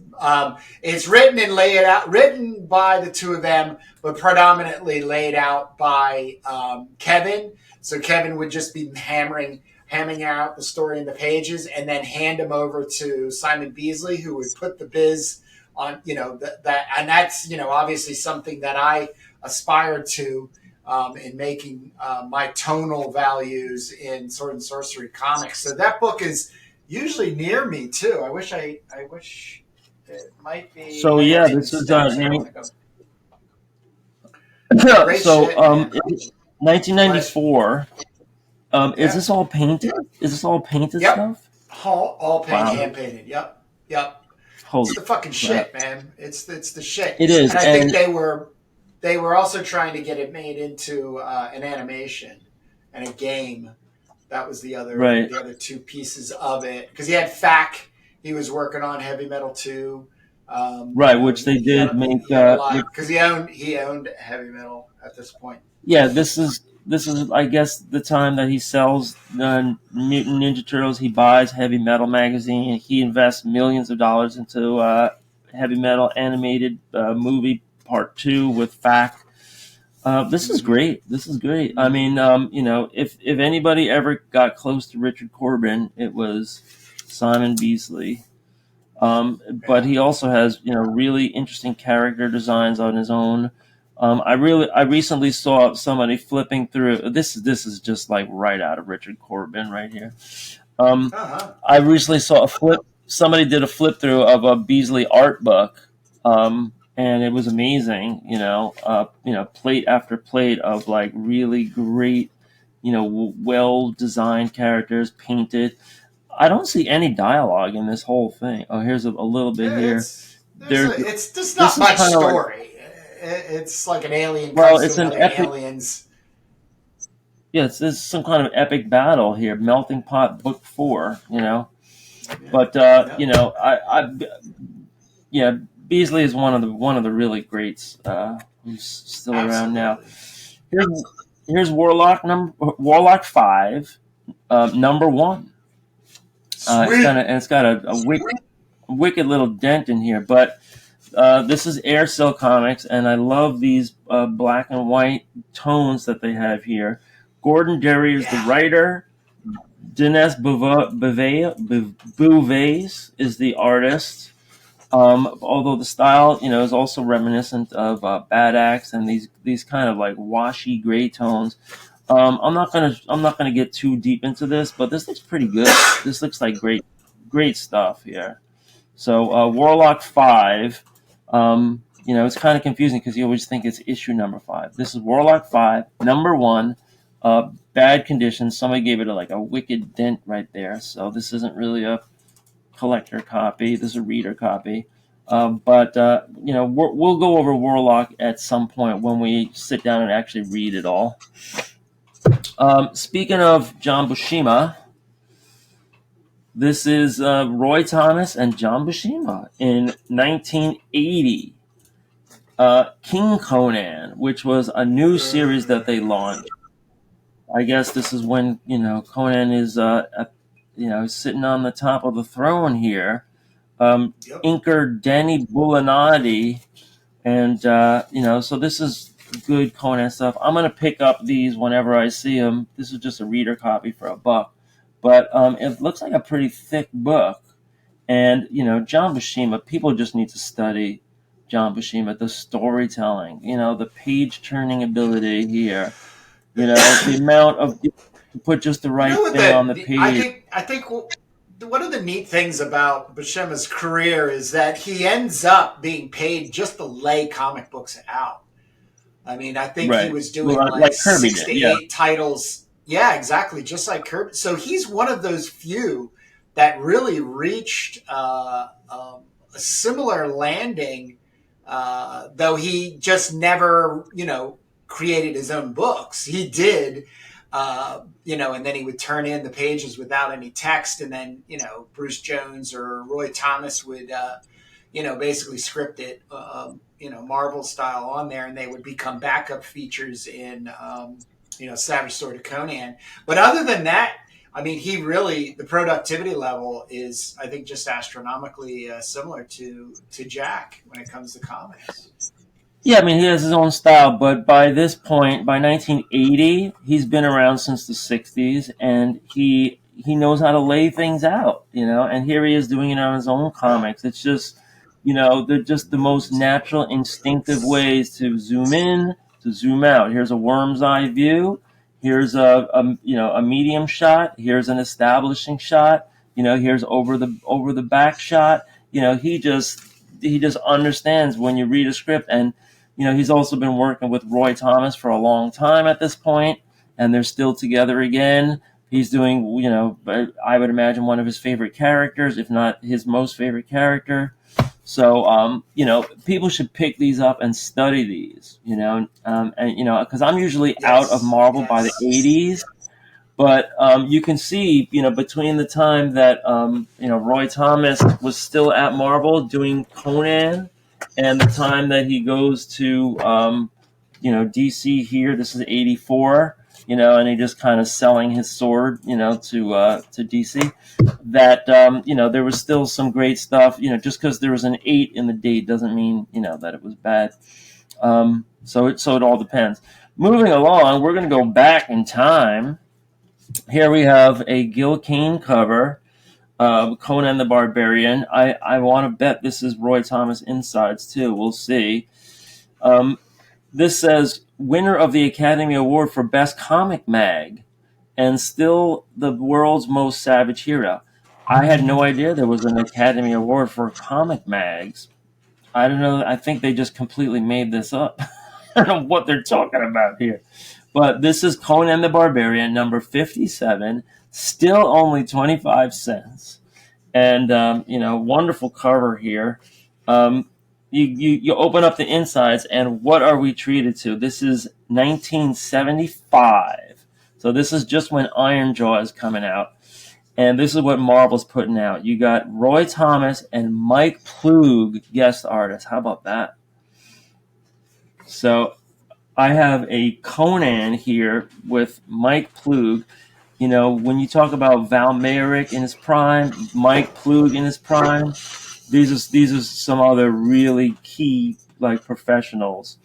it's written and laid out, written by the two of them, but predominantly laid out by Kevin. So Kevin would just be hammering out the story in the pages, and then hand them over to Simon Beasley, who would put the biz on. That, and that's obviously something that I aspire to in making my tonal values in sword and sorcery comics. So that book is usually near me too. I wish it might be. So I got yeah, two this is steps. I don't want to go. Great so shit, man. 1994. Bless. Is Yeah. this all painted? Is this all painted Yep. stuff? All paint, Wow. hand painted. Yep. Yep. It's Holy the fucking crap! shit, man. It's the shit. It is, And I think and they were also trying to get it made into an animation and a game. That was the other right. the other two pieces of it, because he had FAC he was working on Heavy Metal 2. Right, which they did make. He had a Which, lot because he owned Heavy Metal at this point. yeah, this is I guess the time that he sells Mutant Ninja Turtles. He buys Heavy Metal magazine. He invests millions of dollars into Heavy Metal animated movie part 2 with Fact. This is Mm-hmm. great. This is great. I Mm-hmm. mean, if anybody ever got close to Richard Corbin, it was Simon Beasley. But Yeah. he also has really interesting character designs on his own. I recently saw somebody flipping through this is just like right out of Richard Corbin right here. Um, Uh huh. I recently saw a flip. Somebody did a flip through of a Beasley art book, and it was amazing. Plate after plate of like really great, well designed characters painted. I don't see any dialogue in this whole thing. Oh, here's a little bit Yeah, here. There's it's just this not is much kind of like, story. It's like an alien well, comes to it's an another epic. alien's. Yeah, it's some kind of epic battle here. Melting Pot Book 4. Yeah. But Yep. yeah, Beasley is one of the really greats who's still around now. Absolutely. Here's here's Warlock 5, number 1. Sweet. It's got a wicked little dent in here, but this is Air Cell Comics, and I love these black and white tones that they have here. Gordon Derry is the Yeah. writer. Dinesh Bouvet is the artist. Although the style, is also reminiscent of Bad Axe and these kind of like washy gray tones. I'm not gonna get too deep into this, but this looks pretty good. This looks like great stuff here. So Warlock 5, it's kind of confusing because you always think it's issue number 5. This is Warlock 5, number 1. Bad condition. Somebody gave it a wicked dent right there. So this isn't really a collector copy. This is a reader copy. But we'll go over Warlock at some point when we sit down and actually read it all. Speaking of John Buscema, this is Roy Thomas and John Buscema in 1980. King Conan, which was a new series that they launched. I guess this is when Conan is sitting on the top of the throne here. Yep. Inker Danny Bulanadi, and so this is good Conan stuff. I'm gonna pick up these whenever I see them. This is just a reader copy for $1, but it looks like a pretty thick book. And John Buscema, people just need to study John Buscema, the storytelling, the page turning ability here, the amount of to put just the You right know what thing on the I page. think I think one of the neat things about Buscema's career is that he ends up being paid just to lay comic books out. I mean, I think he Right. was doing Well, like like Kirby six did, to yeah. eight titles. Yeah, exactly, just like Kirby. So he's one of those few that really reached a similar landing, though he just never, created his own books. He did, and then he would turn in the pages without any text, and then Bruce Jones or Roy Thomas would basically script it, Marvel style on there, and they would become backup features in, Savage Sword of Conan. But other than that, I mean, the productivity level is, I think, just astronomically similar to Jack when it comes to comics. Yeah, I mean, he has his own style, but by this point, by 1980, he's been around since the 60s, and he knows how to lay things out, and here he is doing it on his own Yeah, comics. It's just, they're just the most natural, instinctive ways to zoom in, to zoom out. Here's a worm's eye view. Here's a medium shot. Here's an establishing shot. Here's over the back shot. He just understands when you read a script. And he's also been working with Roy Thomas for a long time at this point, and they're still together again. He's doing, I would imagine one of his favorite characters, if not his most favorite character. So, people should pick these up and study these, and because I'm usually out of yes, Marvel by the yes. 80s. But you can see, between the time that Roy Thomas was still at Marvel doing Conan, and the time that he goes to DC here. This is '84, and he just kind of selling his sword, to DC. That there was still some great stuff. Just because there was an 8 in the date doesn't mean that it was bad. So it all depends. Moving along, we're going to go back in time. Here we have a Gil Kane cover of Conan the Barbarian. I want to bet this is Roy Thomas Insides too. We'll see. This says winner of the Academy Award for Best Comic Mag, and still the world's most savage hero. I had no idea there was an Academy Award for comic mags. I don't know. I think they just completely made this up. I don't know what they're talking about here. But this is Conan the Barbarian, number 57, still only 25 cents. And, wonderful cover here. You open up the insides, and what are we treated to? This is 1975. So this is just when Ironjaw is coming out. And this is what Marvel's putting out. You got Roy Thomas and Mike Plug guest artists. How about that? So I have a Conan here with Mike Plug. When you talk about Val Mayrick in his prime, Mike Plug in his prime, these are some other really key professionals.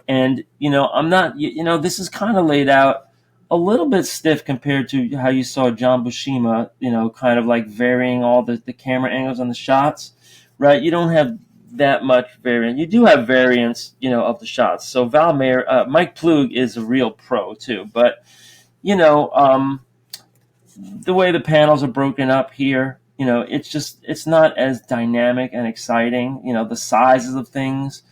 And I'm not. This is kind of laid out a little bit stiff compared to how you saw John Buscema. Kind of varying all the camera angles on the shots, right? You don't have that much variance. You do have variance, of the shots. So Mike Plug is a real pro too. But the way the panels are broken up here, it's not as dynamic and exciting. The sizes of things,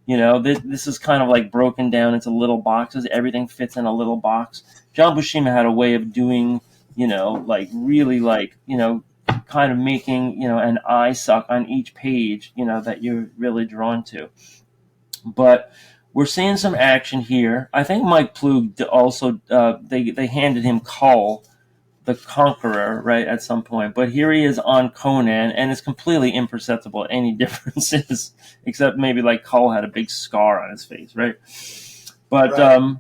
this is kind of broken down into little boxes. Everything fits in a little box. John Buscema had a way of doing, really kind of making, an eye suck on each page, that you're really drawn to. But we're seeing some action here. I think Mike Plug also, they handed him Cull, the Conqueror, right, at some point. But here he is on Conan, and it's completely imperceptible any differences, except maybe Cull had a big scar on his face, right? But, right.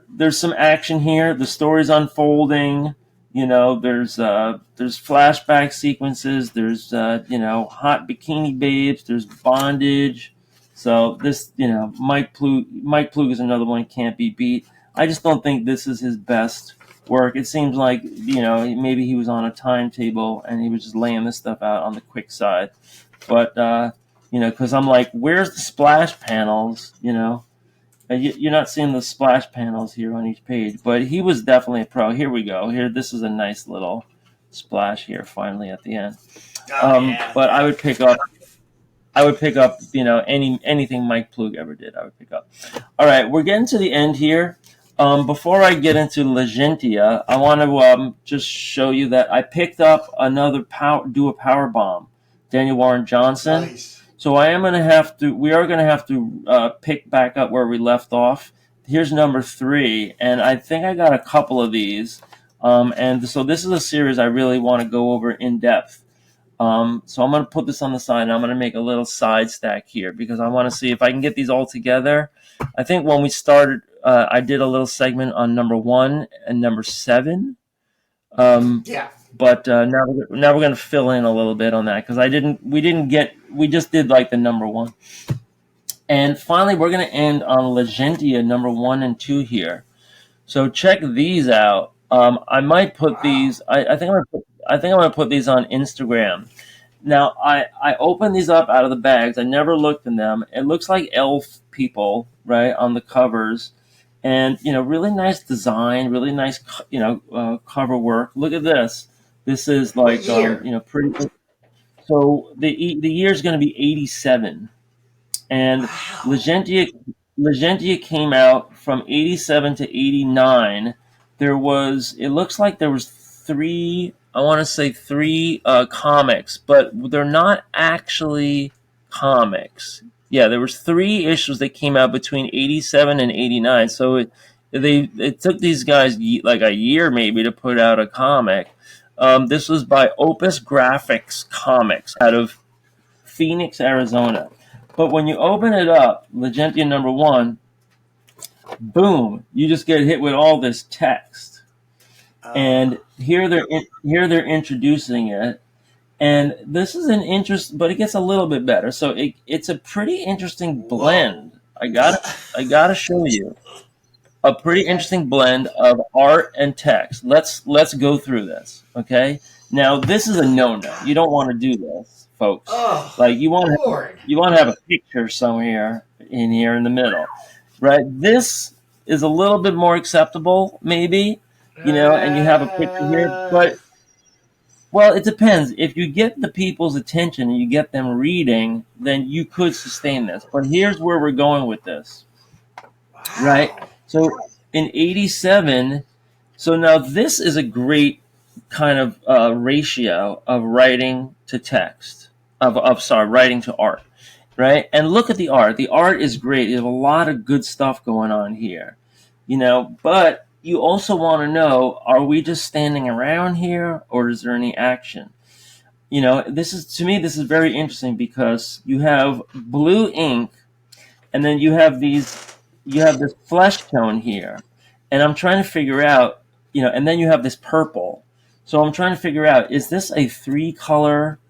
There's some action here. The story's unfolding. There's flashback sequences. There's, hot bikini babes. There's bondage. So this, Mike Plug is another one can't be beat. I just don't think this is his best work. It seems like, maybe he was on a timetable and he was just laying this stuff out on the quick side. But, because I'm where's the splash panels? You're not seeing the splash panels here on each page, but he was definitely a pro. Here we go. Here, this is a nice little splash here finally at the end. Yeah. But I would pick up, anything Mike Plug ever did, I would pick up. All right, we're getting to the end here. Before I get into Lejentia, I want to just show you that I picked up another power bomb, Daniel Warren Johnson. Nice. So we are going to have to pick back up where we left off. Here's number 3, and I think I got a couple of these. And so this is a series I really want to go over in depth. So I'm going to put this on the side, and I'm going to make a little side stack here because I want to see if I can get these all together. I think when we started, I did a little segment on number 1 and number 7. Yeah. But now we're going to fill in a little bit on that because we just did the number 1. And finally, we're going to end on Lejentia number 1 and 2 here. So check these out. I might put these. I think I'm going to put these on Instagram. Now I opened these up out of the bags. I never looked in them. It looks like elf people, right, on the covers. And, really nice design, really nice, cover work. Look at this. This is pretty. So the year is going to be 87. And Wow. Lejentia came out from 87 to 89. It looks like there was 3, I want to say 3 comics, but they're not actually comics. Yeah, there was 3 issues that came out between 87 and 89. So it took these guys like a year maybe to put out a comic. This was by Opus Graphics Comics out of Phoenix, Arizona. But when you open it up, Legentia #1, boom, you just get hit with all this text. And here they're introducing it, and this is an interest, but it gets a little bit better. So it's a pretty interesting Whoa. blend. I gotta show you a pretty Okay. interesting blend of art and text. Let's go through this. Okay. Now this is a no-no. You don't want to do this, folks. Oh, Like Lord. you want to have a picture somewhere in here in the middle, right? This is a little bit more acceptable, maybe, and you have a picture here, Uh, but well, it depends. If you get the people's attention and you get them reading, then you could sustain this. But here's where we're going with this, right? wow. So in '87, so now this is a great kind of ratio of writing to text, writing to art, right? And look at the art. The art is great. There's a lot of good stuff going on here, but you also want to know, are we just standing around here or is there any action? This is, to me, this is very interesting because you have blue ink and then you have this flesh tone here. And I'm trying to figure out, and then you have this purple. So I'm trying to figure out, is this a three color,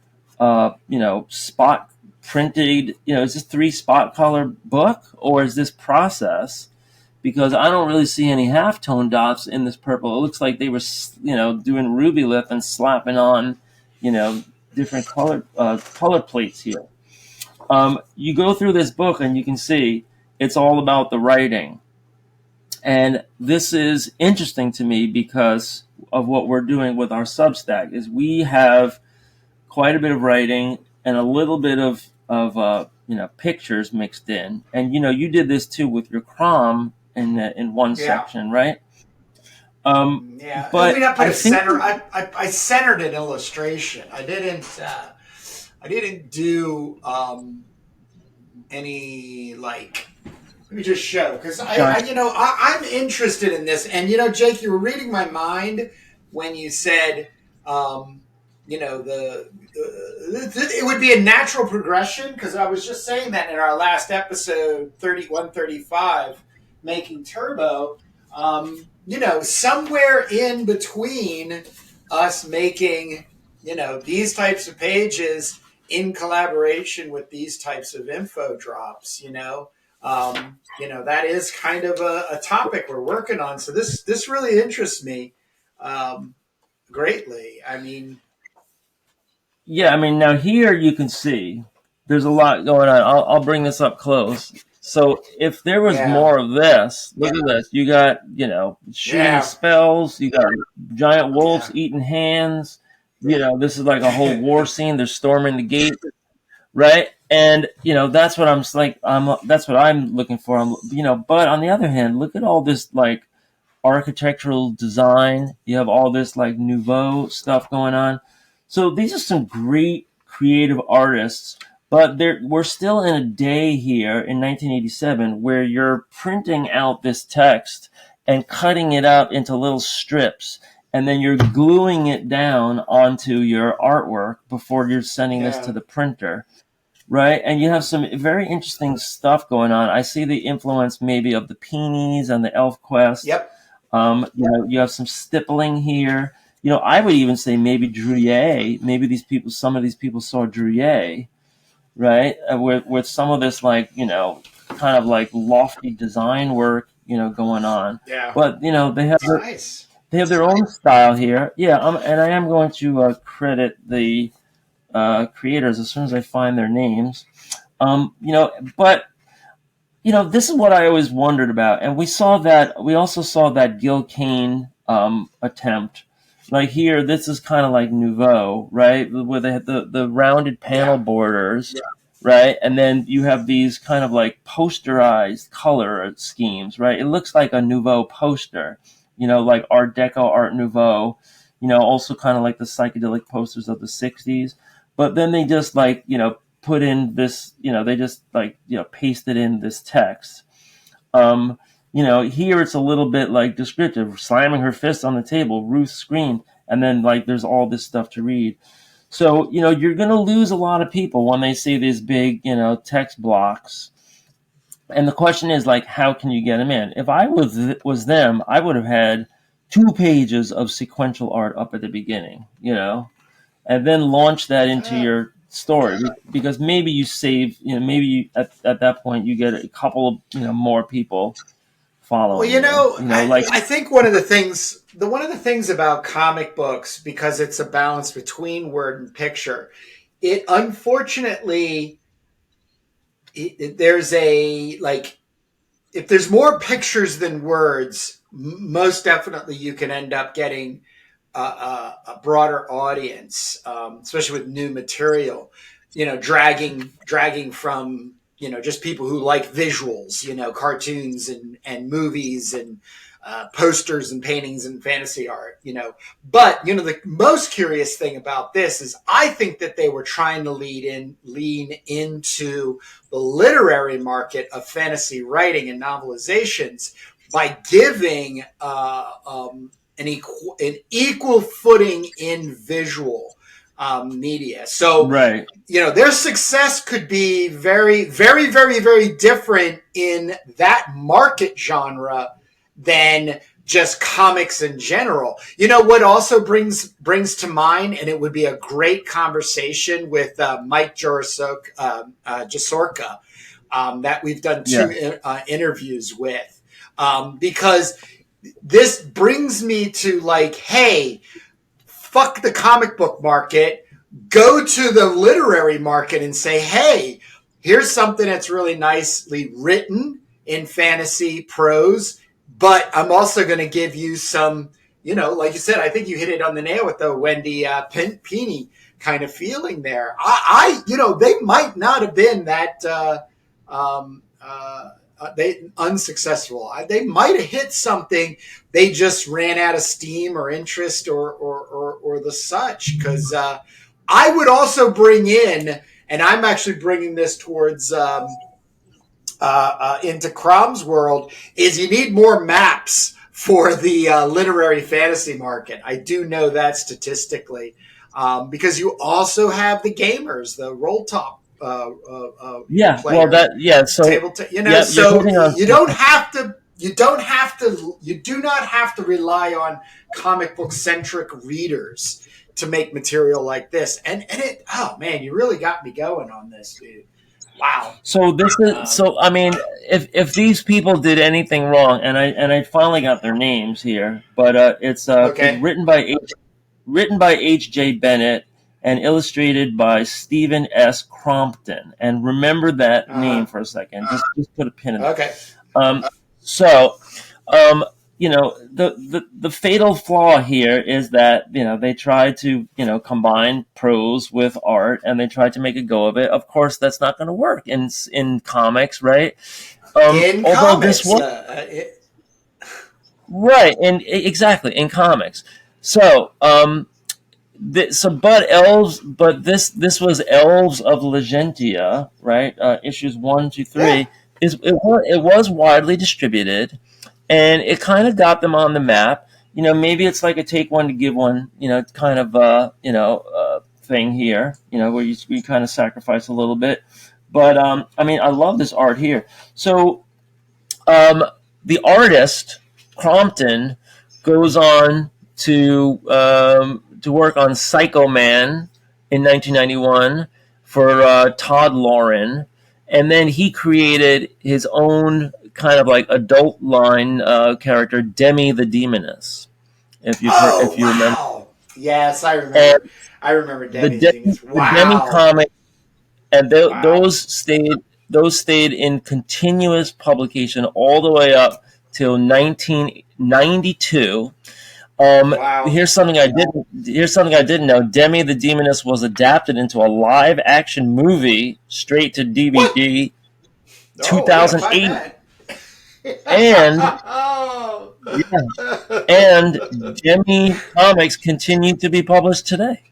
spot printed, is this three spot color book or is this process? Because I don't really see any halftone dots in this purple. It looks like they were, doing ruby lith and slapping on, you know, different color plates here. You go through this book and you can see it's all about the writing. And this is interesting to me because of what we're doing with our Substack is we have quite a bit of writing and a little bit of pictures mixed in. And you did this too with your Crom in one Yeah. section, right? Um, Yeah. I mean, but I put I a think center. I centered an illustration. I didn't. I didn't do any like. Let me just show because giant. I'm interested in this, and Jake, you were reading my mind when you said, it would be a natural progression because I was just saying that in our last episode 3135, making turbo. Somewhere in between us making these types of pages in collaboration with these types of info drops, that is kind of a topic we're working on. So this really interests me greatly. I mean, Yeah, I mean, now here you can see there's a lot going on. I'll bring this up close. So if there was yeah, more of this, look at this. You got, shooting yeah, spells. You got giant wolves yeah, eating hands. This is like a whole war scene. They're storming the gate, right? And that's what that's what I'm looking for. But on the other hand, look at all this like architectural design. You have all this like nouveau stuff going on. So these are some great creative artists, but we're still in a day here in 1987 where you're printing out this text and cutting it up into little strips, and then you're gluing it down onto your artwork before you're sending this to yeah. the printer. Right, and you have some very interesting stuff going on. I see the influence maybe of the Peonies and the Elf Quest. Yep. You have some stippling here. I would even say maybe Druyer. Maybe some of these people saw Druyer, right? With some of this like kind of like lofty design work, going on. Yeah. But Nice. they have their own style here. Yeah, and I am going to credit the creators as soon as I find their names. But this is what I always wondered about, and we also saw that Gil Kane attempt. Like here, this is kind of like Nouveau, right? Where they have the rounded panel Yeah. borders, right? And then you have these kind of like posterized color schemes, right? It looks like a Nouveau poster, like Art Deco, Art Nouveau, also kind of like the psychedelic posters of the 60s. But then they just like, put in this, they just like, pasted in this text. Here it's a little bit like descriptive, slamming her fist on the table, Ruth screamed, and then like there's all this stuff to read. So, you're going to lose a lot of people when they see these big, text blocks. And the question is, like, how can you get them in? If I was them, I would have had 2 pages of sequential art up at the beginning, and then launch that into your story, because maybe you save, maybe at that point you get a couple of, more people Well, following you, like, I think one of the things about comic books, because it's a balance between word and picture, it unfortunately there's a like if there's more pictures than words, most definitely you can end up getting a broader audience, especially with new material. Dragging from just people who like visuals, cartoons and movies and posters and paintings and fantasy art. But the most curious thing about this is I think that they were trying to lean into the literary market of fantasy writing and novelizations by giving an equal footing in visual media. So, right. their success could be very, very, very, very different in that market genre than just comics in general. What also brings to mind, and it would be a great conversation with Mike Jasorka, that we've done Yeah. 2 interviews with, because this brings me to like, hey, fuck the comic book market, go to the literary market and say, hey, here's something that's really nicely written in fantasy prose, but I'm also going to give you some, like you said, I think you hit it on the nail with the Wendy Pini kind of feeling there. They might not have been that they unsuccessful. They might have hit something. They just ran out of steam or interest or the such. Because I would also bring in, and I'm actually bringing this towards into Crom's world, is you need more maps for the literary fantasy market. I do know that statistically, because you also have the gamers, the roll top Yeah. Well, players, yeah. So, table to, yeah, you're so hitting on. you do not have to rely on comic book centric readers to make material like this. And it, oh man, you really got me going on this, dude. Wow. So this is Um, so. I mean, if these people did anything wrong, and I finally got their names here, but it's okay. written by H.J. Bennett and illustrated by Stephen S. Crompton. And remember that name Uh-huh. for a second. Just put a pin in it. Okay. So, um, the fatal flaw here is that they try to combine prose with art, and they try to make a go of it. Of course, that's not going to work in comics, right? In Although this comics, was right, and exactly in comics. So, but this was Elves of Lejentia, right? Issues 1 2 3 yeah. it was widely distributed, and it kind of got them on the map. Maybe it's like a take one to give one, kind of thing here, where you kind of sacrifice a little bit. But I mean, I love this art here. So um, the artist Crompton goes on to work on Psycho Man in 1991 for Todd Lauren, and then he created his own kind of like adult line character, Demi the Demoness. If Oh you remember, wow. Yes, I and remember. I remember the Demi's doing Demi, this. the Demi Wow. comic, and Wow. those stayed in continuous publication all the way up till 1992. Wow. Here's something I didn't know. Demi the Demoness was adapted into a live action movie straight to What? DVD Oh, we gotta find 2008, that. and Oh. yeah, and Demi comics continue to be published today.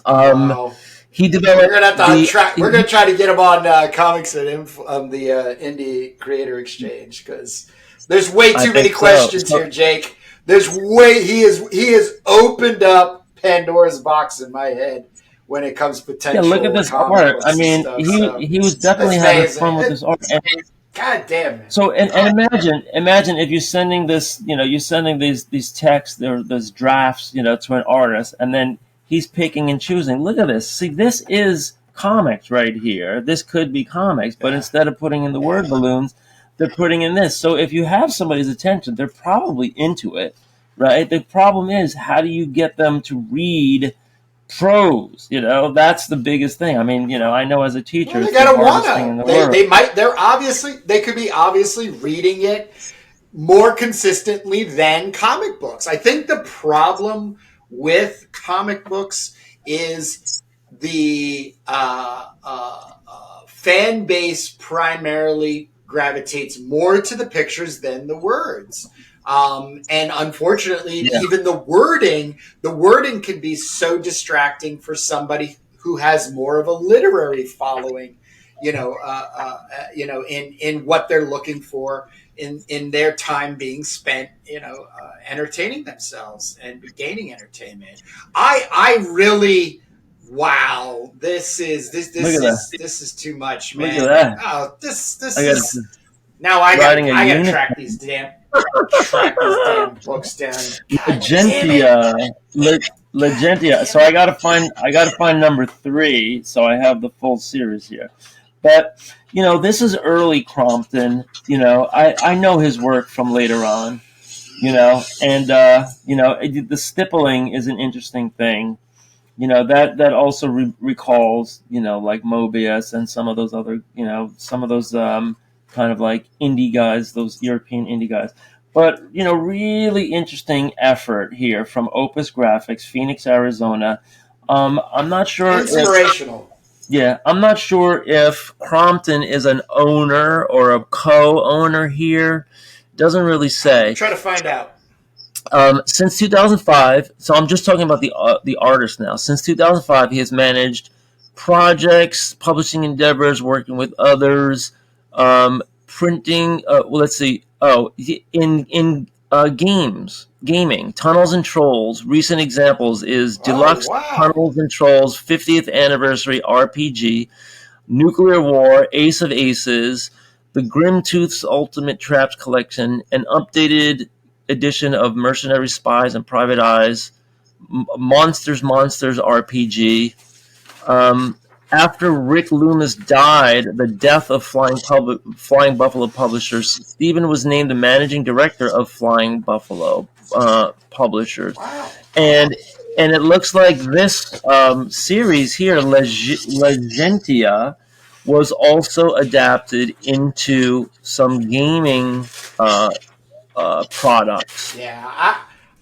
Um, Wow. he We're developed gonna have to the try. We're gonna try to get him on comics at the Indie Creator Exchange because There's way I too many think so. questions here, Jake. He has opened up Pandora's box in my head when it comes Yeah, look at potential this comic art. I books and mean, stuff. So he was that's definitely having amazing. fun with this art. God damn it. So and imagine if you're sending this, you're sending these texts or these drafts, to an artist, and then he's picking and choosing. Look at this. See, this is comics right here. This could be comics, but Yeah. instead of putting in the word balloons, they're putting in this. So if you have somebody's attention, they're probably into it, right? The problem is, how do you get them to read prose? That's the biggest thing. I mean, I know as a teacher, Well, they it's the gotta hardest thing wanna. in the They world. they might. They could be obviously reading it more consistently than comic books. I think the problem with comic books is the fan base primarily gravitates more to the pictures than the words. And unfortunately, Yeah. even the wording can be so distracting for somebody who has more of a literary following, in what they're looking for in their time being spent, entertaining themselves and gaining entertainment. I really, wow, Look at that. this is too much, Look at man. that. Oh, this I got is now riding a I gotta unit. track these damn books down. God damn it. Legentia, Legentia. So I gotta find number 3. So I have the full series here. But this is early Crompton. I know his work from later on. And the stippling is an interesting thing. That also recalls like Mobius and some of those other some of those kind of like indie guys, those European indie guys. But really interesting effort here from Opus Graphics, Phoenix, Arizona. I'm not sure if Inspirational. Yeah, I'm not sure if Crompton is an owner or a co-owner here. Doesn't really say. Try to find out. Since 2005, so I'm just talking about the artist now. Since 2005, he has managed projects, publishing endeavors, working with others, printing. Well, let's see. Oh, gaming, Tunnels and Trolls. Recent examples is Oh Deluxe wow. Tunnels and Trolls 50th Anniversary RPG, Nuclear War, Ace of Aces, the Grimtooth's Ultimate Traps Collection, an updated edition of Mercenary Spies and Private Eyes, Monsters RPG. Um, After Rick Loomis died, the death of Flying Buffalo Publishers, Stephen was named the managing director of Flying Buffalo Publishers, Wow. and it looks like this series here, Legentia, was also adapted into some gaming products. Yeah,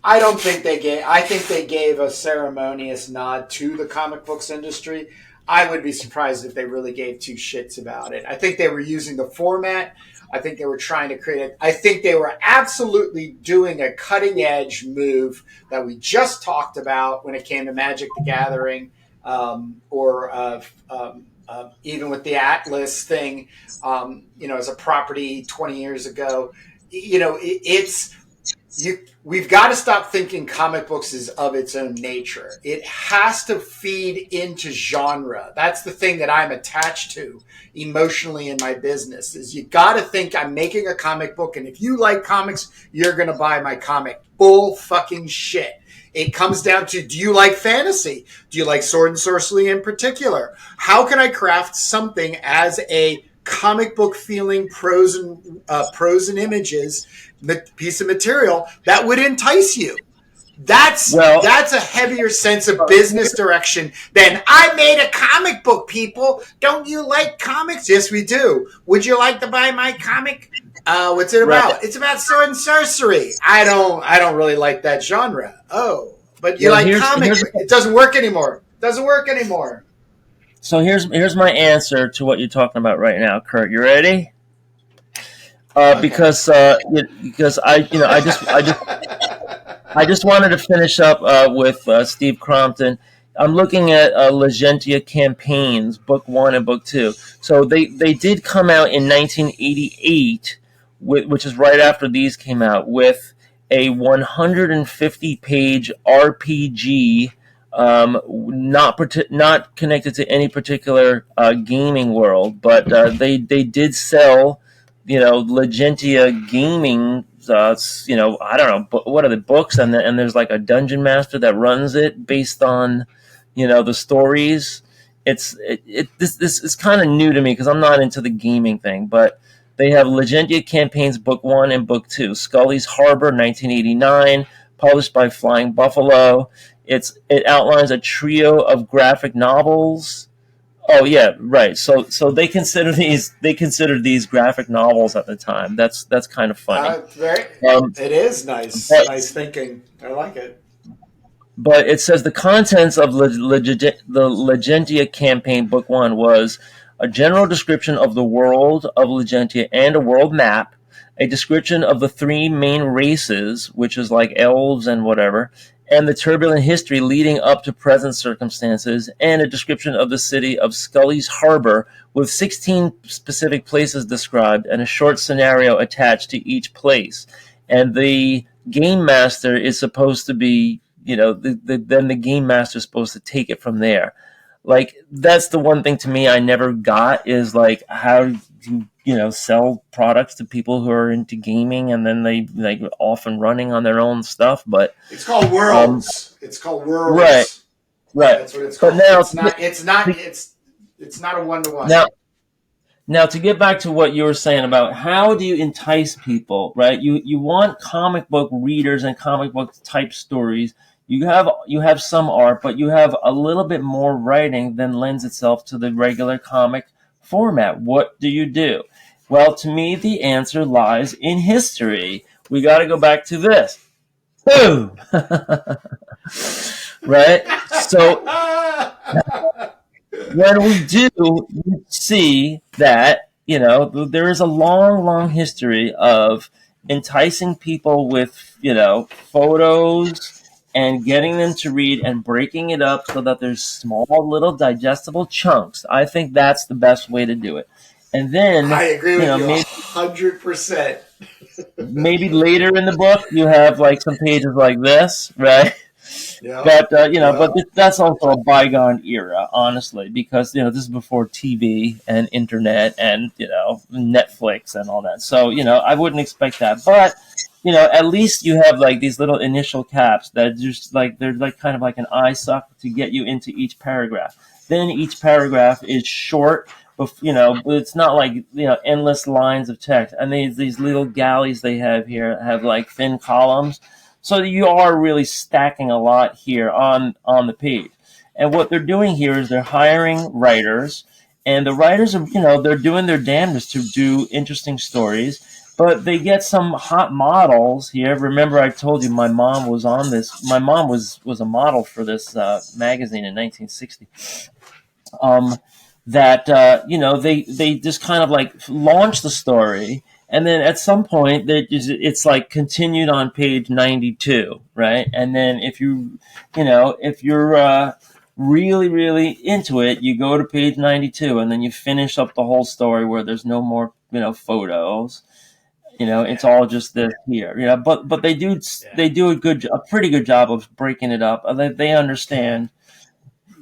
I don't think they gave. I think they gave a ceremonious nod to the comic books industry. I would be surprised if they really gave two shits about it. I think they were using the format. I think they were trying to create it. I think they were absolutely doing a cutting edge move that we just talked about when it came to Magic the Gathering, or even with the Atlas thing, as a property 20 years ago. It's we've got to stop thinking comic books is of its own nature. It has to feed into genre. That's the thing that I'm attached to emotionally in my business, is you got to think I'm making a comic book, and if you like comics, you're going to buy my comic. Bull fucking shit. It comes down to, do you like fantasy? Do you like sword and sorcery in particular? How can I craft something as a comic book feeling prose and images piece of material that would entice you? That's a heavier sense of business direction than, I made a comic book, people. Don't you like comics? Yes, we do. Would you like to buy my comic? What's it about? Right. It's about sword and sorcery. I don't really like that genre. Oh, but you like comics. It doesn't work anymore. So here's my answer to what you're talking about right now, Kurt. You ready? Okay. Because I just wanted to finish up with Steve Crompton. I'm looking at Lejentia Campaigns, Book 1 and Book 2. So they did come out in 1988 which is right after these came out, with a 150-page RPG, not connected to any particular gaming world, but they did sell, Legentia gaming. I don't know, but what are the books, and there's like a dungeon master that runs it based on, the stories. This is kind of new to me because I'm not into the gaming thing, but they have Legendia Campaigns Book 1 and Book 2, Scully's Harbor, 1989, published by Flying Buffalo. It outlines a trio of graphic novels. Oh yeah, right. So they considered these graphic novels at the time. That's kind of funny. Very. Um, It is nice. but Nice thinking. I like it. but it says the contents of the Legentia campaign book 1 was a general description of the world of Legentia and a world map, a description of the three main races, which is like elves and whatever, and the turbulent history leading up to present circumstances, and a description of the city of Scully's Harbor with 16 specific places described and a short scenario attached to each place. And the game master is supposed to be, then the game master is supposed to take it from there. Like, that's the one thing to me I never got, is like, how do sell products to people who are into gaming, and then they like off and running on their own stuff. But It's called um, Worlds. It's called right, Worlds. right. That's what it's But called. It's not. It's not. It's not a one to one. now Now, to get back to what you were saying about how do you entice people, right? You want comic book readers and comic book type stories. You have some art, but you have a little bit more writing than lends itself to the regular comic format. What do you do? Well, to me, the answer lies in history. We got to go back to this. Boom! Right? So when we do, we see that, there is a long, long history of enticing people with, photos, and getting them to read and breaking it up so that there's small, little digestible chunks. I think that's the best way to do it. And then, I agree with you maybe 100%. later in the book you have like some pages like this, right? Yeah. But Yeah. that's also a bygone era, honestly, because this is before TV and internet and Netflix and all that. So I wouldn't expect that, but at least you have like these little initial caps that just like they're like kind of like an eye suck to get you into each paragraph. Then each paragraph is short, but it's not like endless lines of text. And these little galleys they have here have like thin columns, so you are really stacking a lot here on the page. And what they're doing here is they're hiring writers, and the writers are they're doing their damnedest to do interesting stories. But they get some hot models here. Remember, I told you my mom was on this. My mom was a model for this magazine in 1960. Um, that they just kind of like launch the story, and then at some point it's like continued on page 92, right? And then if you're really really into it, you go to page 92, and then you finish up the whole story where there's no more photos. It's all just this here. But they do Yeah. a pretty good job of breaking it up. They understand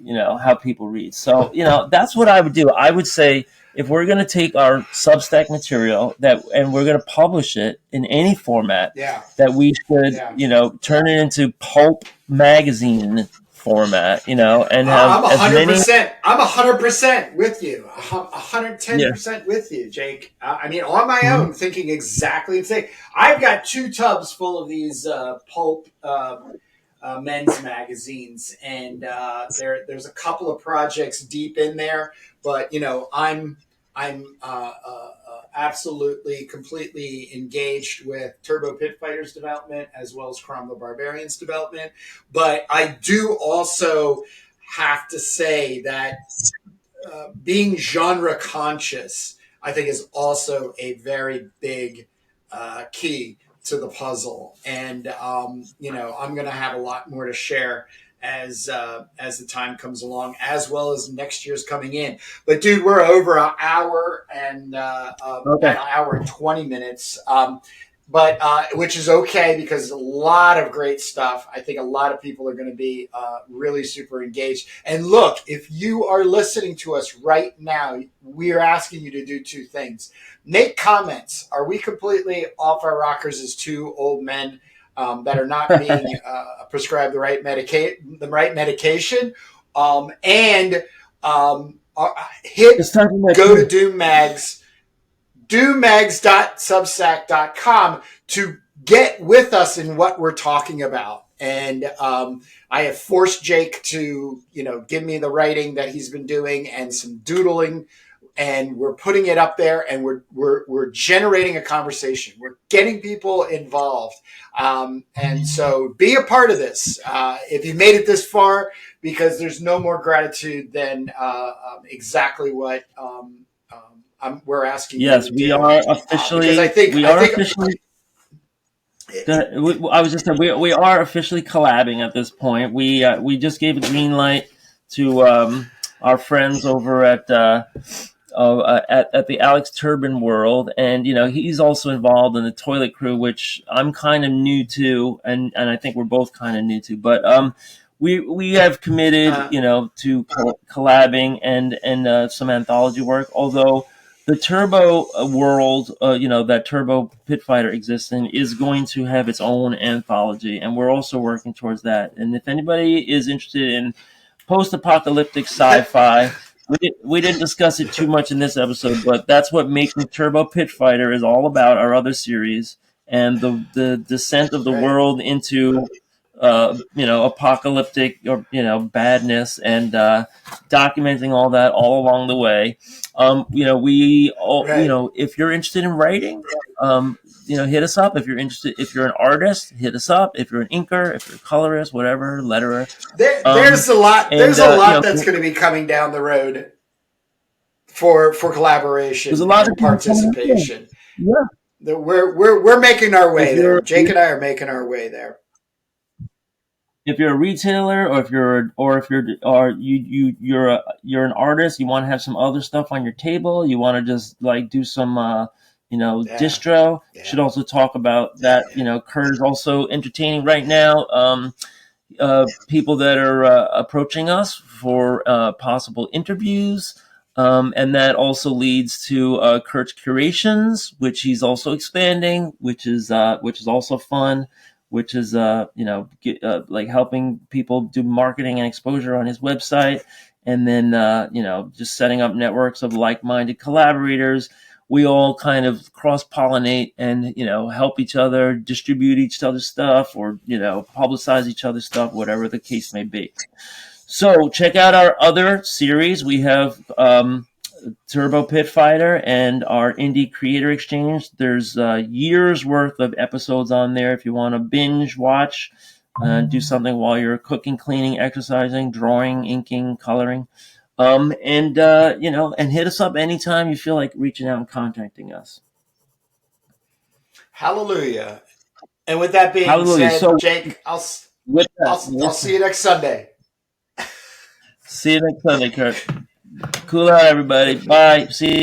how people read. So that's what I would do. I would say, if we're going to take our Substack material and we're going to publish it in any format, Yeah. that we should Yeah. turn it into pulp magazine format, and I'm have a as hundred many. percent. I'm 100% with you. Yeah. 110% with you, Jake. I mean, on my Mhm. own, thinking exactly the same. I've got 2 tubs full of these pulp men's magazines, and there's a couple of projects deep in there, but I'm absolutely completely engaged with Turbo Pit Fighters development as well as Crompton the Barbarians development. But I do also have to say that being genre conscious, I think, is also a very big key to the puzzle. And I'm going to have a lot more to share as the time comes along, as well as next year's coming in. But dude, we're over an hour and Okay. an hour and 20 minutes. But which is okay because a lot of great stuff. I think a lot of people are going to be really super engaged. And look, if you are listening to us right now, we are asking you to do two things. Make comments. Are we completely off our rockers as two old men that are not being prescribed the right medication? And hit It's time for my go to turn. Doom Mags doommags.substack.com to get with us in what we're talking about. And I have forced Jake to, give me the writing that he's been doing and some doodling, and we're putting it up there, and we're generating a conversation. We're getting people involved, and so be a part of this. If you made it this far, because there's no more gratitude than exactly what. We're asking you Yes, to do because we are officially. I was just saying, we are officially collabing at this point. We just gave a green light to our friends over at the Alex Turbin World, and he's also involved in the Toilet Crew, which I'm kind of new to, and I think we're both kind of new to. But we have committed, to collabing and some anthology work. Although the Turbo world, that Turbo Pit Fighter exists in, is going to have its own anthology, and we're also working towards that. And if anybody is interested in post-apocalyptic sci-fi, we didn't discuss it too much in this episode, but that's what Making Turbo Pit Fighter is all about, our other series, and the descent of the right, world into apocalyptic or badness, and documenting all that all along the way. We all, right. if you're interested in writing, hit us up. If you're an artist, hit us up. If you're an inker, if you're a colorist, whatever, letterer. There's a lot. And There's a lot that's going to be coming down the road for there's a collaboration lot of and people coming in. participation. Yeah. We're making our If way there. you're Jake and I are making our way there. if you're a retailer, or if you're an artist, you want to have some other stuff on your table, you want to just like do some Yeah, distro. yeah, Should also talk about yeah, that. Kurt is also entertaining right now. People that are approaching us for possible interviews. And that also leads to Kurt's Curations, which he's also expanding, which is also fun, which is like helping people do marketing and exposure on his website, and then just setting up networks of like-minded collaborators. We all kind of cross-pollinate and help each other, distribute each other's stuff, or publicize each other's stuff, whatever the case may be. So check out our other series. We have Turbo Pit Fighter and our Indie Creator Exchange. There's years worth of episodes on there if you want to binge watch and do something while you're cooking, cleaning, exercising, drawing, inking, coloring. And hit us up anytime you feel like reaching out and contacting us. hallelujah. And with that being Hallelujah. said, So Jake, with that, I'll see you next Sunday. see you next Sunday, Kurt. Cool out, everybody. Bye. See you.